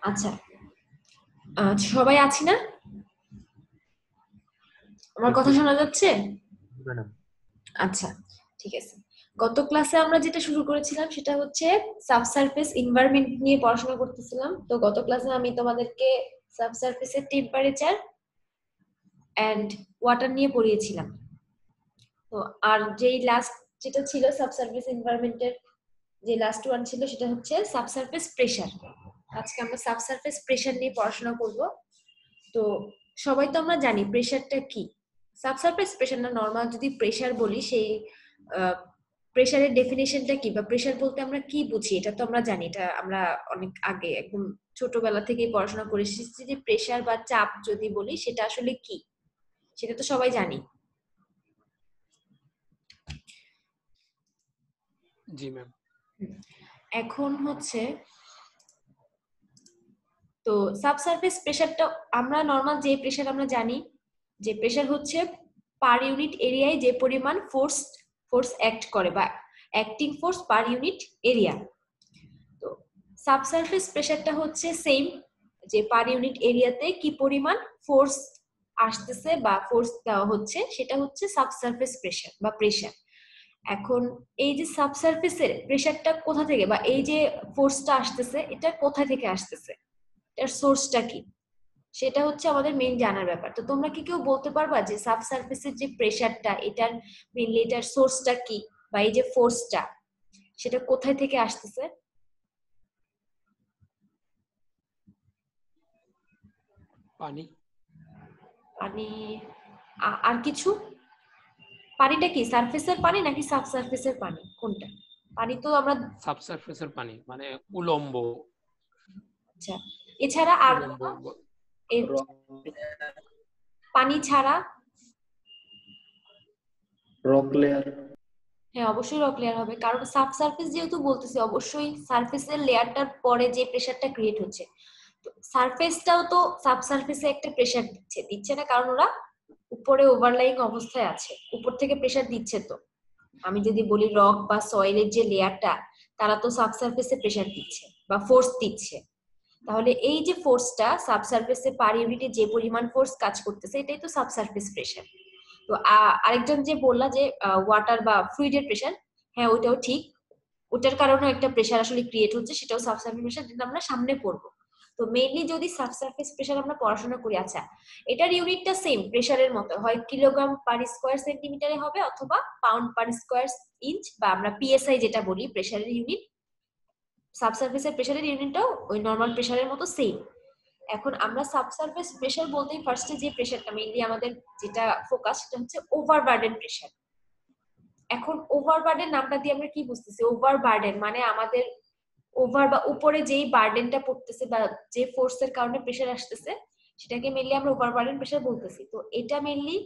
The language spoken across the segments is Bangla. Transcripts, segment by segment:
আচ্ছা, সবাই আছি না? আমার জি কথা জি শোনা যাচ্ছে? ম্যাডাম। আচ্ছা, ঠিক আছে। গত ক্লাসে আমরা যেটা শুরু করেছিলাম সেটা হচ্ছে সাবসারফেস এনভায়রনমেন্ট নিয়ে পড়াশোনা করতেছিলাম। তো গত ক্লাসে আমি তোমাদেরকে সাবসারফেসের টেম্পারেচার এন্ড ওয়াটার নিয়ে পড়িয়েছিলাম। তো আর যেই লাস্ট যেটা ছিল সাবসারফেস এনভায়রনমেন্টের যে লাস্ট ওয়ান ছিল সেটা হচ্ছে সাবসারফেস প্রেসার। আজকে আমরা সাবসারফেস প্রেসার নিয়ে পড়াশোনা করব। তো সবাই তো আমরা জানি প্রেসারটা কি। সাবসারফেস প্রেসার না, নর্মাল যদি প্রেসার বলি সেই প্রেসারের ডেফিনেশনটা কি বা প্রেসার বলতে আমরা কি বুঝি এটা তো আমরা জানি। এটা আমরা অনেক আগে একদম ছোটবেলা থেকেই পড়াশোনা করে এসেছি যে প্রেসার বা চাপ যদি বলি সেটা আসলে কি, সেটা তো সবাই জানি। জি ম্যাম। এখন হচ্ছে, তো সাবসারফেস প্রেসারটা আমরা নর্মাল যে প্রেসার আমরা জানি যে প্রেসার হচ্ছে পার ইউনিট এরিয়ায় যে পরিমাণ ফোর্স ফোর্স অ্যাক্ট করে বা acting force per unit area. তো সাবসারফেস প্রেসারটা হচ্ছে সেম, যে পার ইউনিট এরিয়াতে কি পরিমাণ ফোর্স আসতেছে বা ফোর্স দেওয়া হচ্ছে সেটা হচ্ছে সাবসারফেস প্রেসার বা প্রেসার। এখন এই যে সাবসারফেসের প্রেসারটা কোথা থেকে বা এই যে ফোর্সটা আসতেছে এটা কোথা থেকে আসতেছে, এটার সোর্সটা কি, সেটা হচ্ছে আমাদের মেইন জানার ব্যাপার। তো তোমরা কি কেউ বলতে পারবা যে সাবসারফেসের যে প্রেসারটা এটার মেইনলি এটার সোর্সটা কি বা এই যে ফোর্সটা সেটা কোথায় থেকে আসতেছে? পানি। পানি? আর কিছু? পানিটা কি সারফেসের পানি নাকি সাবসারফেসের পানি, কোনটা? পানি তো আমরা, সাবসারফেসের পানি মানে উলম্ব। আচ্ছা, এছাড়া আর উলম্ব কোনো পানি ছাড়া? Rock layer. হ্যাঁ, অবশ্যই রক লেয়ার হবে, কারণ সাবসারফেস যেহেতু বলতেছি অবশ্যই সারফেসের লেয়ারটার পরে যে প্রেসারটা ক্রিয়েট হচ্ছে, তো সারফেসটাও তো সাবসারফেসে একটা প্রেসার দিচ্ছে দিচ্ছে না, কারণ ওরা উপরে ওভারলাইং অবস্থায় আছে, উপর থেকে প্রেসার দিচ্ছে। তো আমি যদি বলি রক বা সয়েলের যে লেয়ারটা তারা তো সাবসারফেসে প্রেসার দিচ্ছে বা ফোর্স দিচ্ছে, তাহলে এই যে ফোর্সটা সাবসারফেসে পার ইউনিটে যে পরিমাণ ফোর্স কাজ করতেছে এটাই তো সাবসারফেস প্রেসার। তো আরেকজন যে বললা যে ওয়াটার বা ফ্লুইডের প্রেসার, হ্যাঁ ওইটাও ঠিক, ওটার কারণে একটা প্রেসার আসলে ক্রিয়েট হচ্ছে, সেটাও সাবসারফেস প্রেসার, যেটা আমরা সামনে পড়বো। তো মেইনলি যদি সাবসারফেস প্রেসার আমরা পড়াশোনা করি, আচ্ছা এটার ইউনিটটা সেম প্রেসারের মতো, হয় কিলোগ্রাম পার স্কোয়ার সেন্টিমিটারে হবে অথবা পাউন্ড পার স্কোয়ার ইঞ্চ, বা আমরা পিএসআই যেটা বলি প্রেসারের ইউনিট, সাবসারফেসের প্রেসারের ইউনিটটাও ওই নর্মাল প্রেসারের মতো সেম। এখন আমরা সাবসারফেস প্রেসার বলতেই ফার্স্টে যে প্রেসারটা মেইনলি আমাদের যেটা ফোকাস সেটা হচ্ছে ওভারবার্ডেন প্রেসার। এখন ওভারবার্ডেন নামটা দিয়ে আমরা কি বুঝতেছি? ওভারবার্ডেন মানে আমাদের ওভার বা উপরে যেই বার্ডেনটা পড়তেছে বা যে ফোর্সের কারণে প্রেসার আসতেছে সেটাকে মেইনলি আমরা ওভারবার্ডেন প্রেসার বলতেছি। তো এটা মেইনলি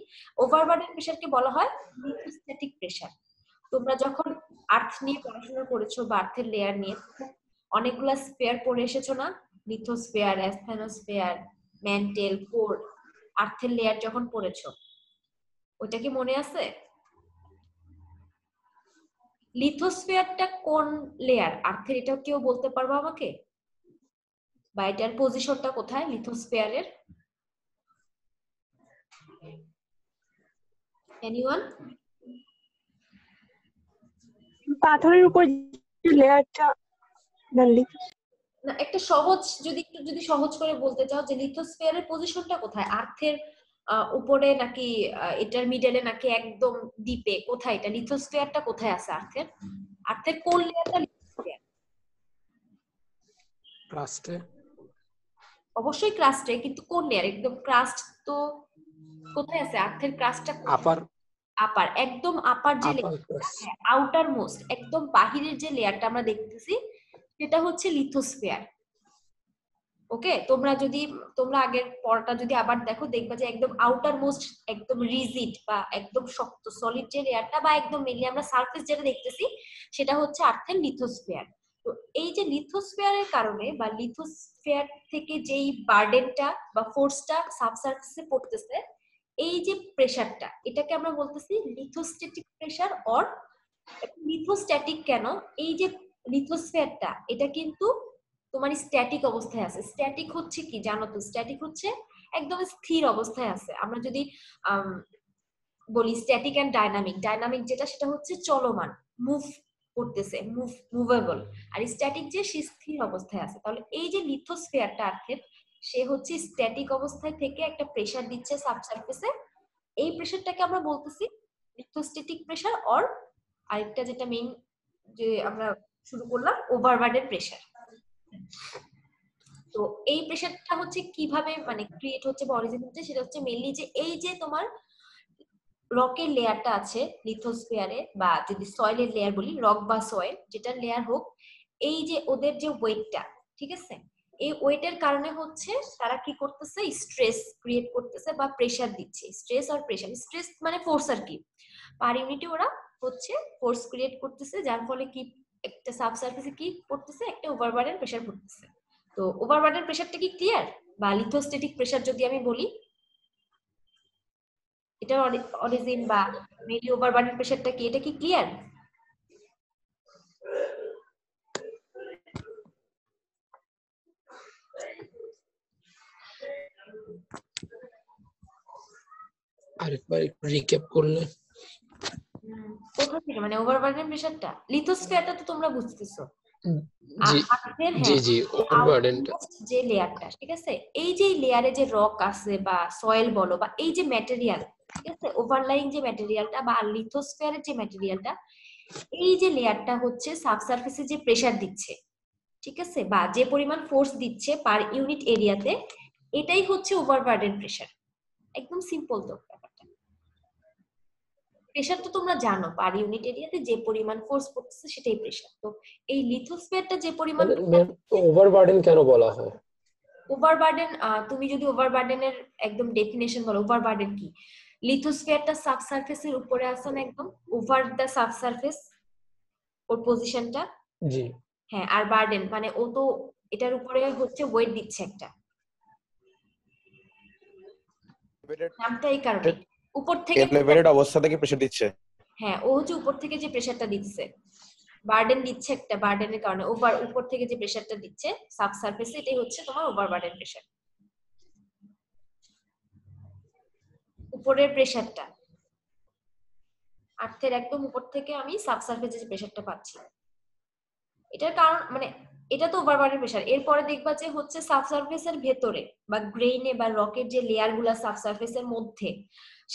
ওভারবার্ডেন প্রেসারকে বলা হয় লিথোস্ট্যাটিক প্রেসার। তোমরা যখন আর্থ নিয়ে পড়াশোনা করেছো বা আর্থের লেয়ার নিয়ে অনেকগুলা স্পেয়ার পড়ে এসেছো না? Lithosphere, asthenosphere, men tell, core, আর্থের layer যখন পড়েছো ওইটা কি মনে আছে? লিথোস্ফিয়ারটা কোন লেয়ার আর্থের, এটাও কেউ বলতে পারবো আমাকে? বা এটার পজিশনটা কোথায় লিথোস্ফিয়ারের? এনিওয়ান? পাথরের উপর যে লেয়ারটা না, একটা সহজ, যদি একটু যদি সহজ করে বলতে চাও যে লিথোস্ফিয়ারের পজিশনটা কোথায়, আর্থের উপরে নাকি এটার মিডলে নাকি একদম ডিপে, কোথায় এটা লিথোস্ফিয়ারটা কোথায় আছে আর্থের? আর্থের কোন লেয়ারটা লিথোস্ফিয়ার? ক্রাস্টে। অবশ্যই ক্রাস্টে, কিন্তু কোন লেয়ার? একদম ক্রাস্ট তো কোথায় আছে আর্থের ক্রাস্টটা? আপার আপার, একদম আপার যে আপার লেয়ার, ক্রাস্ট। আউটার মোস্ট একদম বাহিরের যে লেয়ারটা আমরা দেখতেছি সেটা হচ্ছে লিথোস্ফিয়ার। ওকে, তোমরা আগের পড়াটা যদি আবার দেখো দেখবা যে একদম আউটার মোস্ট একদম রিজিড বা একদম শক্ত সলিড যে লেয়ারটা বা একদম মেনলি আমরা সারফেস যেটা দেখতেছি সেটা হচ্ছে আর্থের লিথোস্ফিয়ার। তো এই যে লিথোস্ফিয়ারের কারণে বা লিথোস্ফিয়ার থেকে যেই বার্ডেনটা বা ফোর্সটা সাবসারফেসে পড়তেছে, এই যে প্রেসারটা এটাকে আমরা বলতেছি লিথোস্ট্যাটিক প্রেসার। অর লিথোস্ট্যাটিক কেন? এই যে লিথোস্ফিয়ারটা এটা কিন্তু তোমার স্ট্যাটিক অবস্থায় আছে। স্ট্যাটিক হচ্ছে কি জানো তো? স্ট্যাটিক হচ্ছে একদম স্থির অবস্থায় আছে। আমরা যদি বলি স্ট্যাটিক এন্ড ডাইনামিক, ডাইনামিক যেটা সেটা হচ্ছে চলমান, মুভ করতেছে, মুভেবল। আর স্ট্যাটিক যে সে স্থির অবস্থায় আছে। তাহলে এই যে লিথোস্ফিয়ারটা আর্থের, সে হচ্ছে স্ট্যাটিক অবস্থায় থেকে একটা প্রেসার দিচ্ছে সাবসারফেসে। এই প্রেসারটাকে আমরা বলতেছি লিথোস্ট্যাটিক প্রেসার, অর আরেকটা যেটা মেইন যে আমরা শুরু করলাম ওভারবার্ডেন প্রেসার। তো এই প্রেসারটা হচ্ছে কিভাবে মানে ক্রিয়েট হচ্ছে বা অরিজিন হচ্ছে, সেটা হচ্ছে মেইনলি যে এই যে তোমার রকের লেয়ারটা আছে লিথোস্ফিয়ারে, বা যদি সয়েলের লেয়ার বলি, রক বা সয়েল যেটা লেয়ার হোক, এই যে ওদের যে ওয়েটটা, ঠিক আছে, এই ওয়েটের কারণে হচ্ছে তারা কি করতেছে, স্ট্রেস ক্রিয়েট করতেছে বা প্রেসার দিচ্ছে। স্ট্রেস আর প্রেসার, স্ট্রেস মানে ফোর্স আর কি, পার ইউনিটে ওরা হচ্ছে ফোর্স ক্রিয়েট করতেছে, যার ফলে কি একটা সাবসারফেসে কি করতেছে, একটা ওভারবার্ডেন প্রেসার পড়তেছে। তো ওভারবার্ডেন প্রেসারটা কি ক্লিয়ার? বা লিথোস্ট্যাটিক প্রেসার যদি আমি বলি, এটার অরিজিন বা মেইনলি ওভারবার্ডেন প্রেসারটা কি, এটা কি ক্লিয়ার? আরেকবার একটু রিক্যাপ করলে। কোথা থেকে মানে ওভারবার্ডেন প্রেসারটা? লিথোস্ফিয়ারটা তো তোমরা বুঝতেছো, জি আর্থের জি হ্যাঁ জি, ওভারবার্ডেনটা। যে লেয়ারটা, ঠিক আছে, এই যে লেয়ারে যে রক আছে বা সয়েল বলো বা এই যে ম্যাটেরিয়াল, ঠিক আছে, ওভারলাইং যে ম্যাটেরিয়ালটা বা লিথোস্ফিয়ারের যে ম্যাটেরিয়ালটা, এই যে লেয়ারটা হচ্ছে সাবসারফেসে যে প্রেসার দিচ্ছে, ঠিক আছে, বা যে পরিমাণ ফোর্স দিচ্ছে পার ইউনিট এরিয়াতে, এটাই হচ্ছে ওভারবার্ডেন প্রেসার। একদম সিম্পল তো ব্যাপারটা। প্রেসার তো তোমরা জানো, পার ইউনিট এরিয়াতে যে পরিমাণ ফোর্স পড়তেছে সেটাই প্রেসার। তো এই লিথোস্ফিয়ারটা যে পরিমাণ ওভারবার্ডেন কেন বলা হয়? ওভারবার্ডেন, তুমি যদি ওভারবার্ডেনের একদম ডেফিনেশন বলো, ওভারবার্ডেন কি, লিথোস্ফিয়ারটা সাবসারফেসের উপরে আছে না, একদম ওভার দা সাবসারফেস ওর পজিশনটা। জি। হ্যাঁ, আর বার্ডেন মানে ও তো এটার উপরে হচ্ছে ওয়েট দিচ্ছে একটা, নামটা এই কারণে উপর থেকে এলিভেটেড অবস্থা থেকে প্রেসার দিচ্ছে। হ্যাঁ, ও হচ্ছে উপর থেকে যে প্রেসারটা দিচ্ছে, বার্ডেন দিচ্ছে একটা, বার্ডেনের কারণে উপর থেকে যে প্রেসারটা দিচ্ছে সাবসারফেসে, এটাই হচ্ছে তোমার ওভারবার্ডেন প্রেসার। উপরের প্রেসারটা, আর্থের একদম উপর থেকে আমি সাবসারফেসে যে প্রেসারটা পাচ্ছি, এটার কারণ মানে এটা তো ওভারবার্ডেন প্রেসার। এরপরে দেখবা যে হচ্ছে সাবসারফেসের ভেতরে বা গ্রেইনে বা রকের যে লেয়ার গুলা সাবসারফেসের মধ্যে,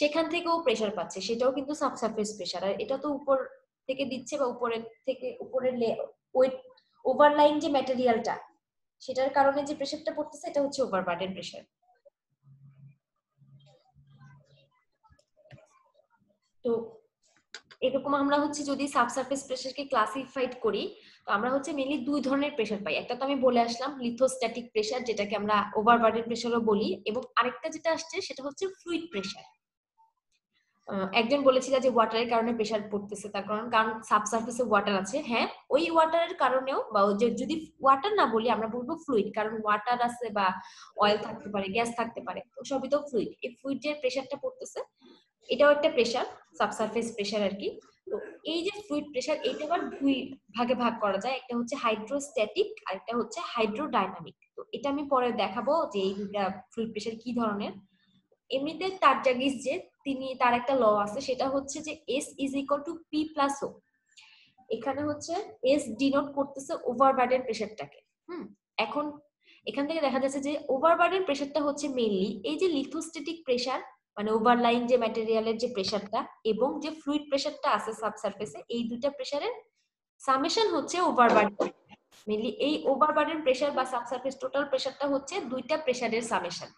সেখান থেকেও প্রেসার পাচ্ছে, সেটাও কিন্তু সাবসারফেস প্রেসার। আর এটা তো উপর থেকে দিচ্ছে বা উপরের থেকে উপরের ওয়েট ওভারলাইং যে ম্যাটেরিয়ালটা, সেটার কারণে যে প্রেসারটা পড়তেছে, এটা হচ্ছে ওভারবার্ডেন প্রেসার। তো এরকম আমরা হচ্ছে যদি সাবসারফেস প্রেসারকে ক্লাসিফাইড করি, তো আমরা হচ্ছে মেইনলি দুই ধরনের প্রেসার পাই। একটা তো আমি বলে আসলাম লিথোস্ট্যাটিক প্রেসার, যেটাকে আমরা ওভারবার্ডেন প্রেসারও বলি, এবং আরেকটা যেটা আসছে সেটা হচ্ছে ফ্লুইড প্রেসার। একজন বলেছিল যে ওয়াটারের কারণে প্রেসার পড়তেছে, তার কারণ সাবসারফেসে ওয়াটার আছে। হ্যাঁ, ওই ওয়াটারের কারণেও, বা যদি ওয়াটার না বলি আমরা বলবো ফ্লুইড, কারণ ওয়াটার আছে বা অয়েল থাকতে পারে, গ্যাস থাকতে পারে, তো সবই তো ফ্লুইড। এই ফ্লুইডের প্রেসারটা পড়তেছে, এটাও একটা প্রেসার, সাবসারফেস প্রেসার আর কি। তো এই যে ফ্লুইড প্রেসার, এটা আবার দুই ভাগে ভাগ করা যায়, একটা হচ্ছে হাইড্রোস্ট্যাটিক আর একটা হচ্ছে হাইড্রোডাইনামিক। তো এটা আমি পরে দেখাবো যে এই দুইটা ফ্লুইড প্রেসার কি ধরনের। এমনিতে তারজাগিস যে তার একটা ল আছে, সেটা হচ্ছে যে S is equal to P plus O। এখানে হচ্ছে S ডিনোট করতেছে ওভারবার্ডেন প্রেসারটাকে। এখন এখান থেকে দেখা যাচ্ছে যে ওভারবার্ডেন প্রেসারটা হচ্ছে মেইনলি এই যে লিথোস্ট্যাটিক প্রেসার, মানে ওভারলাইং যে ম্যাটেরিয়ালের যে প্রেসারটা, এবং যে ফ্লুইড প্রেসারটা আছে সাবসারফেসে, এই দুইটা প্রেসারের সামেশন হচ্ছে ওভারবার্ডেন। মেইনলি এই ওভারবার্ডেন প্রেসার বা সাবসারফেস টোটাল প্রেসারটা হচ্ছে দুইটা প্রেসারের সামেশন।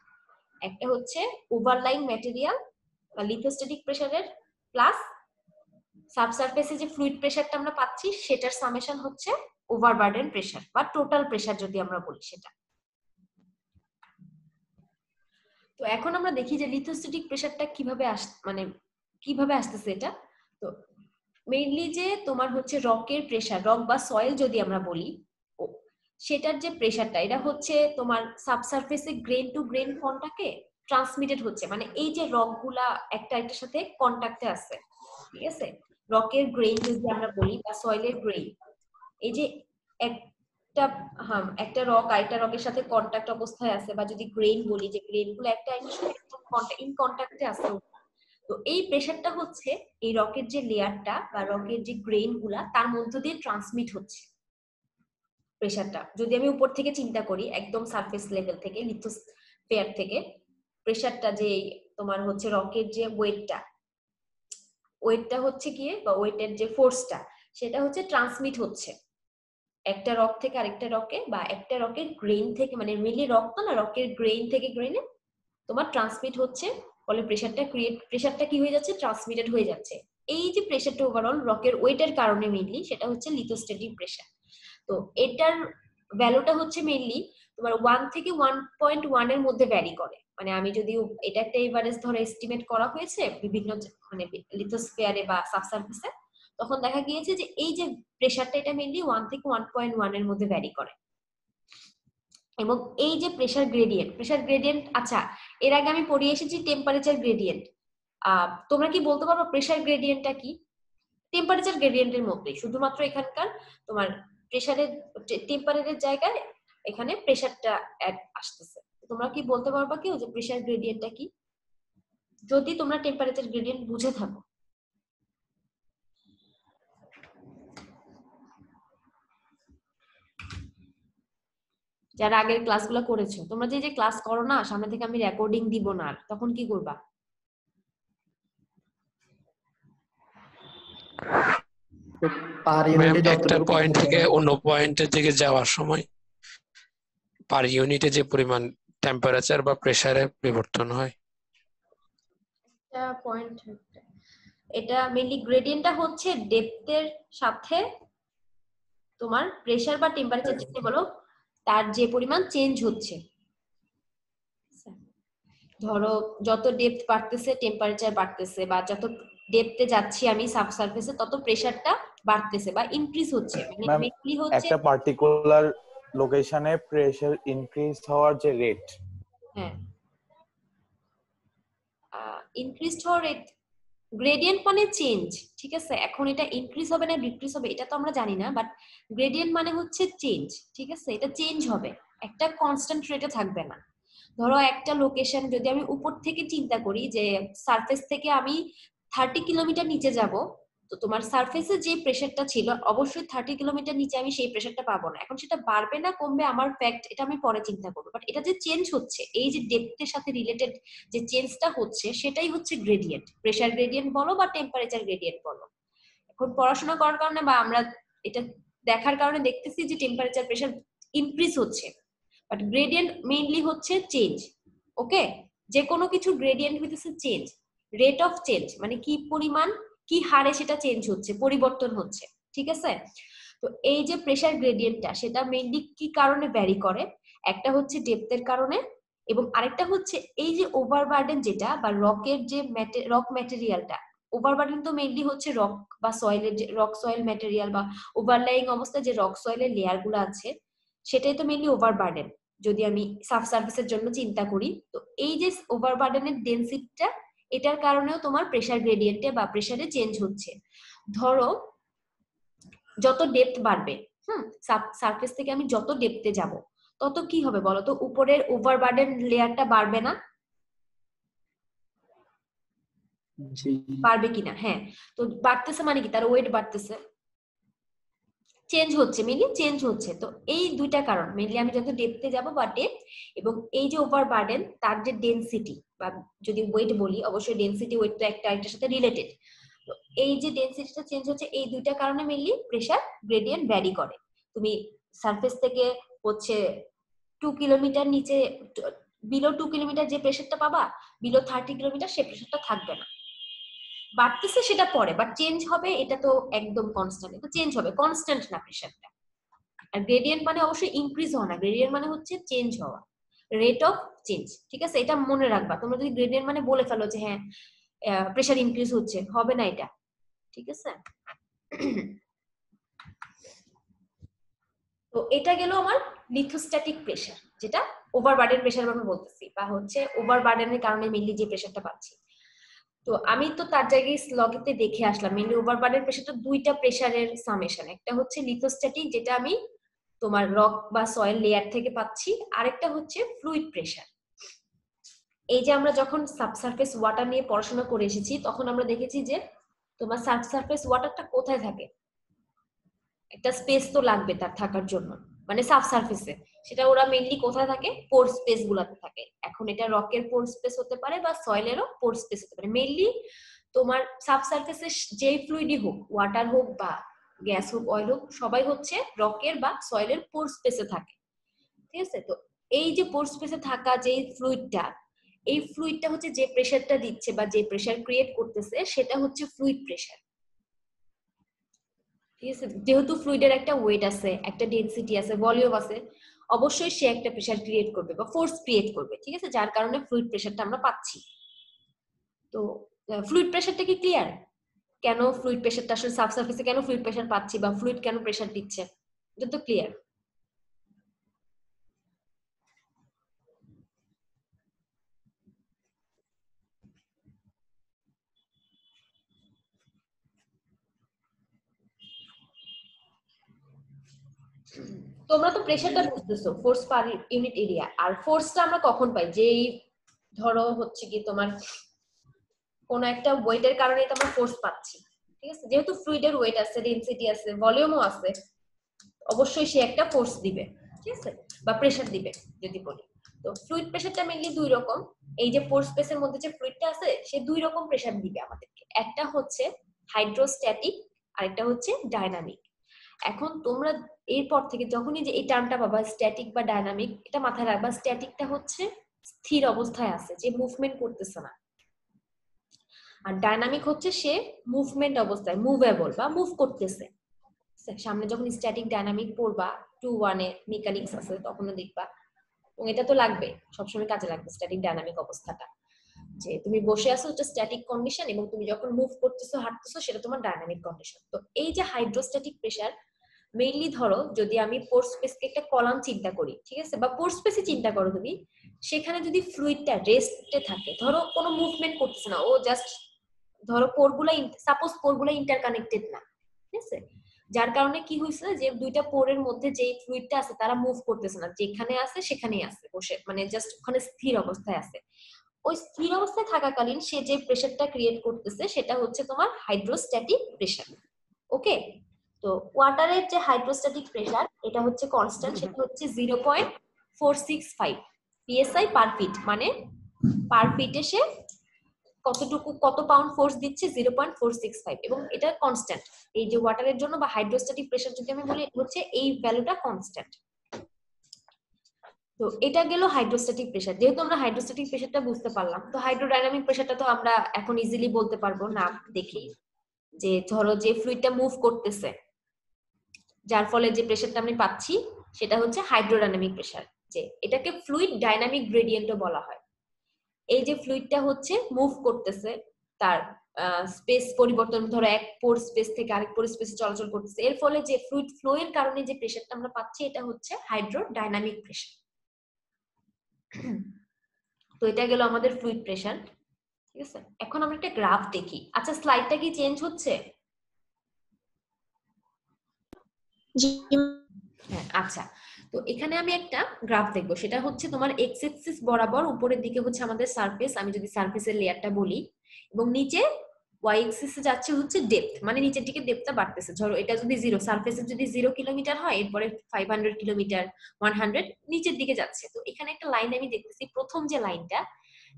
একটা হচ্ছে ওভারলাইং ম্যাটেরিয়াল বা লিথোস্ট্যাটিক প্রেসারের প্লাস সাবসারফেসে যে ফ্লুইড প্রেসারটা আমরা পাচ্ছি, সেটার সামেশন হচ্ছে ওভারবার্ডেন প্রেসার বা টোটাল প্রেসার যদি আমরা বলি সেটা। তো এখন আমরা দেখি যে লিথোস্ট্যাটিক প্রেসারটা কিভাবে মানে কিভাবে আসতেছে এটা। তো মেইনলি যে তোমার হচ্ছে রকের প্রেসার, রক বা সয়েল যদি আমরা বলি, সেটার যে প্রেসারটা, এটা হচ্ছে তোমার সাবসারফেসে গ্রেন টু গ্রেন কন্টাক্টে ট্রান্সমিটেড হচ্ছে, মানে এই যে রক গুলা একটা একটার সাথে কন্টাক্টে আছে, ঠিক আছে, রকের গ্রেন যদি আমরা বলি বা সয়েলের গ্রেন, এই যে একটা একটা রক আরেকটা রকের সাথে কন্টাক্ট অবস্থায় আছে, বা যদি গ্রেইন বলি যে গ্রেইন গুলো একটা আরেকটার সাথে ইন কন্টাক্টে আছে, তো এই প্রেসারটা হচ্ছে এই রকের যে লেয়ারটা বা রকের যে গ্রেইন গুলা তার মধ্য দিয়ে ট্রান্সমিট হচ্ছে প্রেসারটা। যদি আমি উপর থেকে চিন্তা করি একদম সারফেস লেভেল থেকে, লিথোস্ফিয়ার থেকে, প্রেসারটা যে তোমার হচ্ছে রকের যে ওয়েটটা হচ্ছে গিয়ে বা ওয়েটের যে ফোর্সটা সেটা হচ্ছে ট্রান্সমিট হচ্ছে একটা রক থেকে আরেকটা রকে, বা একটা রকের গ্রেইন থেকে, মানে মেনলি রক তো না, রকের গ্রেইন থেকে গ্রেইনে তোমার ট্রান্সমিট হচ্ছে, ফলে প্রেসারটা কি হয়ে যাচ্ছে, ট্রান্সমিটেড হয়ে যাচ্ছে। এই যে প্রেসারটা ওভারঅল রকের ওয়েটের কারণে মেইনলি, সেটা হচ্ছে লিথোস্ট্যাটিক প্রেসার। তো এটার ভ্যালুটা হচ্ছে মেইনলি তোমার 1 থেকে 1.1 এর মধ্যে ভ্যারি করে। মানে আমি যদি এটা একটা এভারেজ ধরে এস্টিমেট করা হয়েছে বিভিন্ন মানে লিথোস্ফিয়ারে বা সাবসারফেসে, তখন দেখা গিয়েছে যে এই যে প্রেসারটা এটা মেইনলি 1 থেকে 1.1 এর মধ্যে ভ্যারি করে। এবং এই যে প্রেসার গ্রেডিয়েন্ট, আচ্ছা এর আগে আমি পড়িয়ে এসেছি টেম্পারেচার গ্রেডিয়েন্ট। তোমরা কি বলতে পারো প্রেসার গ্রেডিয়েন্টটা কি? টেম্পারেচার গ্রেডিয়েন্টের মধ্যেই, শুধুমাত্র এখানকার তোমার প্রেসারের টেম্পারেচারের জায়গায় এখানে প্রেসারটা অ্যাড আসতেছে। তোমরা কি বলতে পারবা কেউ যে প্রেসার গ্রেডিয়েন্টটা কি, যদি তোমরা টেম্পারেচার গ্রেডিয়েন্ট বুঝে থাকো? যারা আগের ক্লাসগুলো করেছো, তোমরা যে ক্লাস করো না, সামনে থেকে আমি রেকর্ডিং দিব না, তখন কি করবা? একটা পয়েন্ট থেকে অন্য পয়েন্টের দিকে যাওয়ার সময় পার ইউনিটে যে পরিমাণ টেম্পারেচার বা প্রেসারে পরিবর্তন হয়, একটা পয়েন্ট, এটা মেইনলি গ্রেডিয়েন্টটা হচ্ছে ডেপথের সাথে তোমার প্রেসার বা টেম্পারেচার যেটা বলো তার যে পরিমাণ চেঞ্জ হচ্ছে। ধরো যত ডেপথ বাড়তেছে টেম্পারেচার বাড়তেছে, বা যত ডেপথে যাচ্ছি আমি সাবসারফেসে তত প্রেসারটা বাড়তেছে বা ইনক্রিজ হচ্ছে। মানে ম্যাম, মেইনলি হচ্ছে একটা পার্টিকুলার লোকেশনে প্রেসার ইনক্রিজ হওয়ার যে রেট, হ্যাঁ ইনক্রিজ হওয়ার রেট, গ্রেডিয়েন্ট মানে চেঞ্জ, ঠিক আছে? এখন এটা ইনক্রিজ হবে না ডিক্রিজ হবে এটা তো আমরা জানি না, বাট গ্রেডিয়েন্ট মানে হচ্ছে চেঞ্জ, ঠিক আছে? এটা চেঞ্জ হবে, একটা কনস্ট্যান্ট রেটে থাকবে না। ধরো একটা লোকেশন যদি আমি উপর থেকে চিন্তা করি যে সারফেস থেকে আমি 30 কিলোমিটার নিচে যাব, তো তোমার সারফেসে যে প্রেসারটা ছিল অবশ্যই 30 কিলোমিটার নিচে আমি সেই প্রেসারটা পাবো না। এখন সেটা বাড়বে না কমবে আমার ফ্যাক্ট এটা আমি পরে চিন্তা করবো, বাট এটা যে চেঞ্জ হচ্ছে, এই যে ডেপথের সাথে রিলেটেড যে চেঞ্জটা হচ্ছে সেটাই হচ্ছে গ্রেডিয়েন্ট। প্রেসার গ্রেডিয়েন্ট বলো বা টেম্পারেচার গ্রেডিয়েন্ট বলো। এখন পড়াশোনা করার কারণে বা আমরা এটা দেখার কারণে দেখতেছি যে টেম্পারেচার প্রেসার ইনক্রিজ হচ্ছে, বাট গ্রেডিয়েন্ট মেইনলি হচ্ছে চেঞ্জ। ওকে, যে কোনো কিছু গ্রেডিয়েন্ট হইতেছে চেঞ্জ, রেট অফ চেঞ্জ, মানে কি পরিমাণ কি হারে সেটা চেঞ্জ হচ্ছে, পরিবর্তন হচ্ছে, ঠিক আছে? তো এই যে প্রেসার গ্রেডিয়েন্টটা সেটা মেইনলি কি কারণে ভ্যারি করে, একটা হচ্ছে ডেপথের কারণে, এবং আরেকটা হচ্ছে এই যে ওভারবার্ডেন যেটা বা রকের যে রক ম্যাটেরিয়ালটা, ওভারবার্ডেন তো মেইনলি হচ্ছে রক বা সয়েলের যে রক সয়েল ম্যাটেরিয়াল বা ওভারলাইং অবস্থায় যে রক সয়েলের লেয়ার গুলো আছে সেটাই তো মেইনলি ওভারবার্ডেন যদি আমি সাবসারফেসের জন্য চিন্তা করি। তো এই যে ওভারবার্ডেনের ডেনসিটিটা, এটার কারণেও তোমার প্রেসার গ্রেডিয়েন্টে বা প্রেসারে চেঞ্জ হচ্ছে। ধরো যত ডেপথ বাড়বে, সারফেস থেকে আমি যত ডেপথে যাব তত কি হবে বলতো, উপরের ওভারবার্ডেন লেয়ারটা বাড়বে না? বাড়বে কিনা? হ্যাঁ, তো বাড়তেছে মানে কি তার ওয়েট বাড়তেছে, চেঞ্জ হচ্ছে, মেইনলি চেঞ্জ হচ্ছে। তো এই দুইটা কারণ মেইনলি, আমি যত ডেপথে যাব বা ডেপথ, এবং এই যে ওভারবার্ডেন তার যে ডেনসিটি বা যদি ওয়েট বলি, অবশ্যই ডেনসিটি ওয়েট তো একটা আরেকটার সাথে রিলেটেড। তো এই যে ডেনসিটিটা চেঞ্জ হচ্ছে, এই দুইটা কারণে মেইনলি প্রেসার গ্রেডিয়েন্ট ভ্যারি করে। তুমি সারফেস থেকে হচ্ছে 2 কিলোমিটার নিচে, বিলো 2 কিলোমিটার যে প্রেসারটা পাবা, বিলো 30 কিলোমিটার সে প্রেসারটা থাকবে না, বাড়তেছে সেটা পরে, বাট চেঞ্জ হবে এটা তো একদম কনস্ট্যান্ট, এটা চেঞ্জ হবে, কনস্ট্যান্ট না প্রেসারটা। আর গ্রেডিয়েন্ট মানে অবশ্যই ইনক্রিজ হওয়া না, গ্রেডিয়েন্ট মানে হচ্ছে চেঞ্জ হওয়া, রেট অফ চেঞ্জ, ঠিক আছে? এটা মনে রাখবা। তোমরা যদি গ্রেডিয়েন্ট মানে বলে ফেলো যে হ্যাঁ প্রেসার ইনক্রিজ হচ্ছে, হবে না এটা, ঠিক আছে? তো এটা গেল আমার লিথোস্ট্যাটিক প্রেসার, যেটা ওভারবার্ডেন প্রেসার আমি বলতেছি, বা হচ্ছে ওভারবার্ডেনের কারণে মেইনলি যে প্রেসারটা পাচ্ছি। তো আমি তো তার জায়গায় স্লগেতে দেখে আসলাম মেইনলি ওভারবার্ডেন প্রেসারটা দুইটা প্রেসারের সামেশন, একটা হচ্ছে লিথোস্ট্যাটিক যেটা আমি তোমার রক বা সয়েল লেয়ার থেকে পাচ্ছি, আরেকটা হচ্ছে ফ্লুইড প্রেসার। এই যে আমরা যখন সাবসারফেস ওয়াটার নিয়ে পড়াশোনা করে এসেছি তখন আমরা দেখেছি যে তোমার সাবসারফেস ওয়াটারটা কোথায় থাকে, একটা স্পেস তো লাগবে তার থাকার জন্য, মানে সাবসারফেসে। সেটা ওরা মেইনলি কোথায় থাকে, পোর স্পেস গুলাতে থাকে। এখন এটা রকের পোর স্পেস হতে পারে বা সয়েলেরও পোর স্পেস হতে পারে। মেইনলি তোমার সাবসারফেসে যেই ফ্লুইডই হোক, ওয়াটার হোক বা গ্যাস হোক, অয়েল হোক, সবাই হচ্ছে রকের বা সয়েলের পোর স্পেসে থাকে, ঠিক আছে? তো এই যে পোর স্পেসে থাকা যে ফ্লুইডটা, এই ফ্লুইডটা হচ্ছে যে প্রেসারটা দিচ্ছে বা যে প্রেসার ক্রিয়েট করতেছে সেটা হচ্ছে ফ্লুইড প্রেসার, ঠিক আছে? যেহেতু ফ্লুইডের একটা ওয়েট আছে, একটা ডেনসিটি আছে, ভলিউম আছে, অবশ্যই সে একটা প্রেসার ক্রিয়েট করবে বা ফোর্স ক্রিয়েট করবে, ঠিক আছে? যার কারণে ফ্লুইড প্রেসারটা আমরা পাচ্ছি। তো ফ্লুইড প্রেসারটা কি ক্লিয়ার? কেন ফ্লুইড প্রেসারটা আসলে সাবসারফেসে কেন ফ্লুইড প্রেসার পাচ্ছি বা ফ্লুইড কেন প্রেসার দিচ্ছে, এটা তো ক্লিয়ার। তোমরা তো প্রেসারটা বুঝতেছো, ফোর্স পার ইউনিট এরিয়া। আর ফোর্সটা আমরা কখন পাই, যেই ধরো হচ্ছে কি তোমার কোন একটা ওয়েটের কারণে তো আমরা ফোর্স পাচ্ছি, ঠিক আছে? যেহেতু ফ্লুইডের ওয়েট আছে, ডেনসিটি আছে, ভলিউমও আছে, অবশ্যই সে একটা ফোর্স দিবে, ঠিক আছে, বা প্রেসার দিবে যদি বলি। তো ফ্লুইড প্রেসারটা মেইনলি দুই রকম। এই যে পোর স্পেসের মধ্যে যে ফ্লুইডটা আছে সে দুই রকম প্রেসার দিবে আমাদেরকে, একটা হচ্ছে হাইড্রোস্ট্যাটিক, আরেকটা হচ্ছে ডায়নামিক। এখন তোমরা এরপর থেকে যখনই যে এই টার্মটা পাবা স্ট্যাটিক বা ডায়নামিক, এটা মাথায় রাখবা। স্ট্যাটিকটা হচ্ছে স্থির অবস্থায় আছে, যে মুভমেন্ট করতেছে না, আর ডায়নামিক হচ্ছে সে মুভমেন্ট অবস্থায়, মুভেবল বা মুভ করতেছে। সামনে যখন স্ট্যাটিক ডায়নামিক পড়বা 2-1 এ মেকানিক্স আছে তখনও দেখবা, এবং এটা তো লাগবে, সবসময় কাজে লাগবে স্ট্যাটিক ডায়নামিক অবস্থাটা। যে তুমি বসে আছো এটা স্ট্যাটিক কন্ডিশন, এবং তুমি যখন মুভ করতেছো, হাঁটতেছো, সেটা তোমার ডায়নামিক কন্ডিশন। তো এই যে হাইড্রোস্ট্যাটিক প্রেসার, মেইনলি ধরো যদি আমি পোর স্পেসকে একটা কলাম চিন্তা করি, ঠিক আছে, বা পোর স্পেসে চিন্তা করো তুমি, সেখানে যদি ফ্লুইডটা রেস্টে থাকে, ধরো কোনো মুভমেন্ট করতেছে না, ও জাস্ট ধরো পোরগুলা, সাপোজ পোরগুলা ইন্টারকানেক্টেড না, ঠিক আছে, যার কারণে কি হয়েছে যে দুইটা পোরের মধ্যে যে ফ্লুইডটা আছে তারা মুভ করতেছে না, যেখানে আছে সেখানেই আছে বসে, মানে জাস্ট ওখানে স্থির অবস্থায় আছে। ওই স্থির অবস্থায় থাকাকালীন সে যে প্রেসারটা ক্রিয়েট করতেছে সেটা হচ্ছে তোমার হাইড্রোস্ট্যাটিক প্রেসার। ওকে, তো ওয়াটারের যে হাইড্রোস্ট্যাটিক প্রেসার এটা হচ্ছে কনস্ট্যান্ট, সেটা হচ্ছে 0.465 psi পার ফিট, মানে পার ফিটে সে কতটুকু, কত পাউন্ড ফোর্স দিচ্ছে, 0.465, এবং এটা কনস্ট্যান্ট। এই যে ওয়াটারের জন্য বা হাইড্রোস্ট্যাটিক প্রেসার যদি আমি বলি, হচ্ছে এই ভ্যালুটা কনস্ট্যান্ট। তো এটা গেল হাইড্রোস্ট্যাটিক প্রেসার। যেহেতু আমরা হাইড্রোস্ট্যাটিক প্রেসারটা বুঝতে পারলাম, তো হাইড্রোডাইনামিক প্রেসারটা তো আমরা এখন ইজিলি বলতে পারবো না দেখেই, যে ধরো যে ফ্লুইডটা মুভ করতেছে, যার ফলে যে প্রেসারটা আমি পাচ্ছি সেটা হচ্ছে হাইড্রোডাইনামিক প্রেসার, যে এটাকে ফ্লুইড ডাইনামিক গ্রেডিয়েন্টও বলা হয়। এই যে ফ্লুইডটা হচ্ছে মুভ করতেছে, তার স্পেস পরিবর্তন, ধরো এক পোর স্পেস থেকে আরেক পোর স্পেসে চলাচল করতেছে, এর ফলে যে ফ্লুইড ফ্লো এর কারণে যে প্রেসারটা আমরা পাচ্ছি এটা হচ্ছে হাইড্রোডাইনামিক প্রেসার। তো এটা গেল আমাদের ফ্লুইড প্রেসার, ঠিক আছে? এখন আমরা একটা গ্রাফ দেখি। আচ্ছা, স্লাইডটা কি চেঞ্জ হচ্ছে? হ্যাঁ, আচ্ছা। তো এখানে আমি একটা গ্রাফ দেখবো, সেটা হচ্ছে তোমার এক্স এক্সিস বরাবর উপরের দিকে হচ্ছে আমাদের সারফেস, আমি যদি সারফেসের লেয়ারটা বলি, এবং নিচে ওয়াই এক্সিসে যাচ্ছে হচ্ছে ডেপথ, মানে নিচের দিকে ডেপথটা বাড়তেছে। ধরো এটা যদি জিরো, সারফেসে যদি 0 কিলোমিটার হয়, এরপরে 500 কিলোমিটার, 100 নিচের দিকে যাচ্ছে। তো এখানে একটা লাইন আমি দেখতেছি, প্রথম যে লাইনটা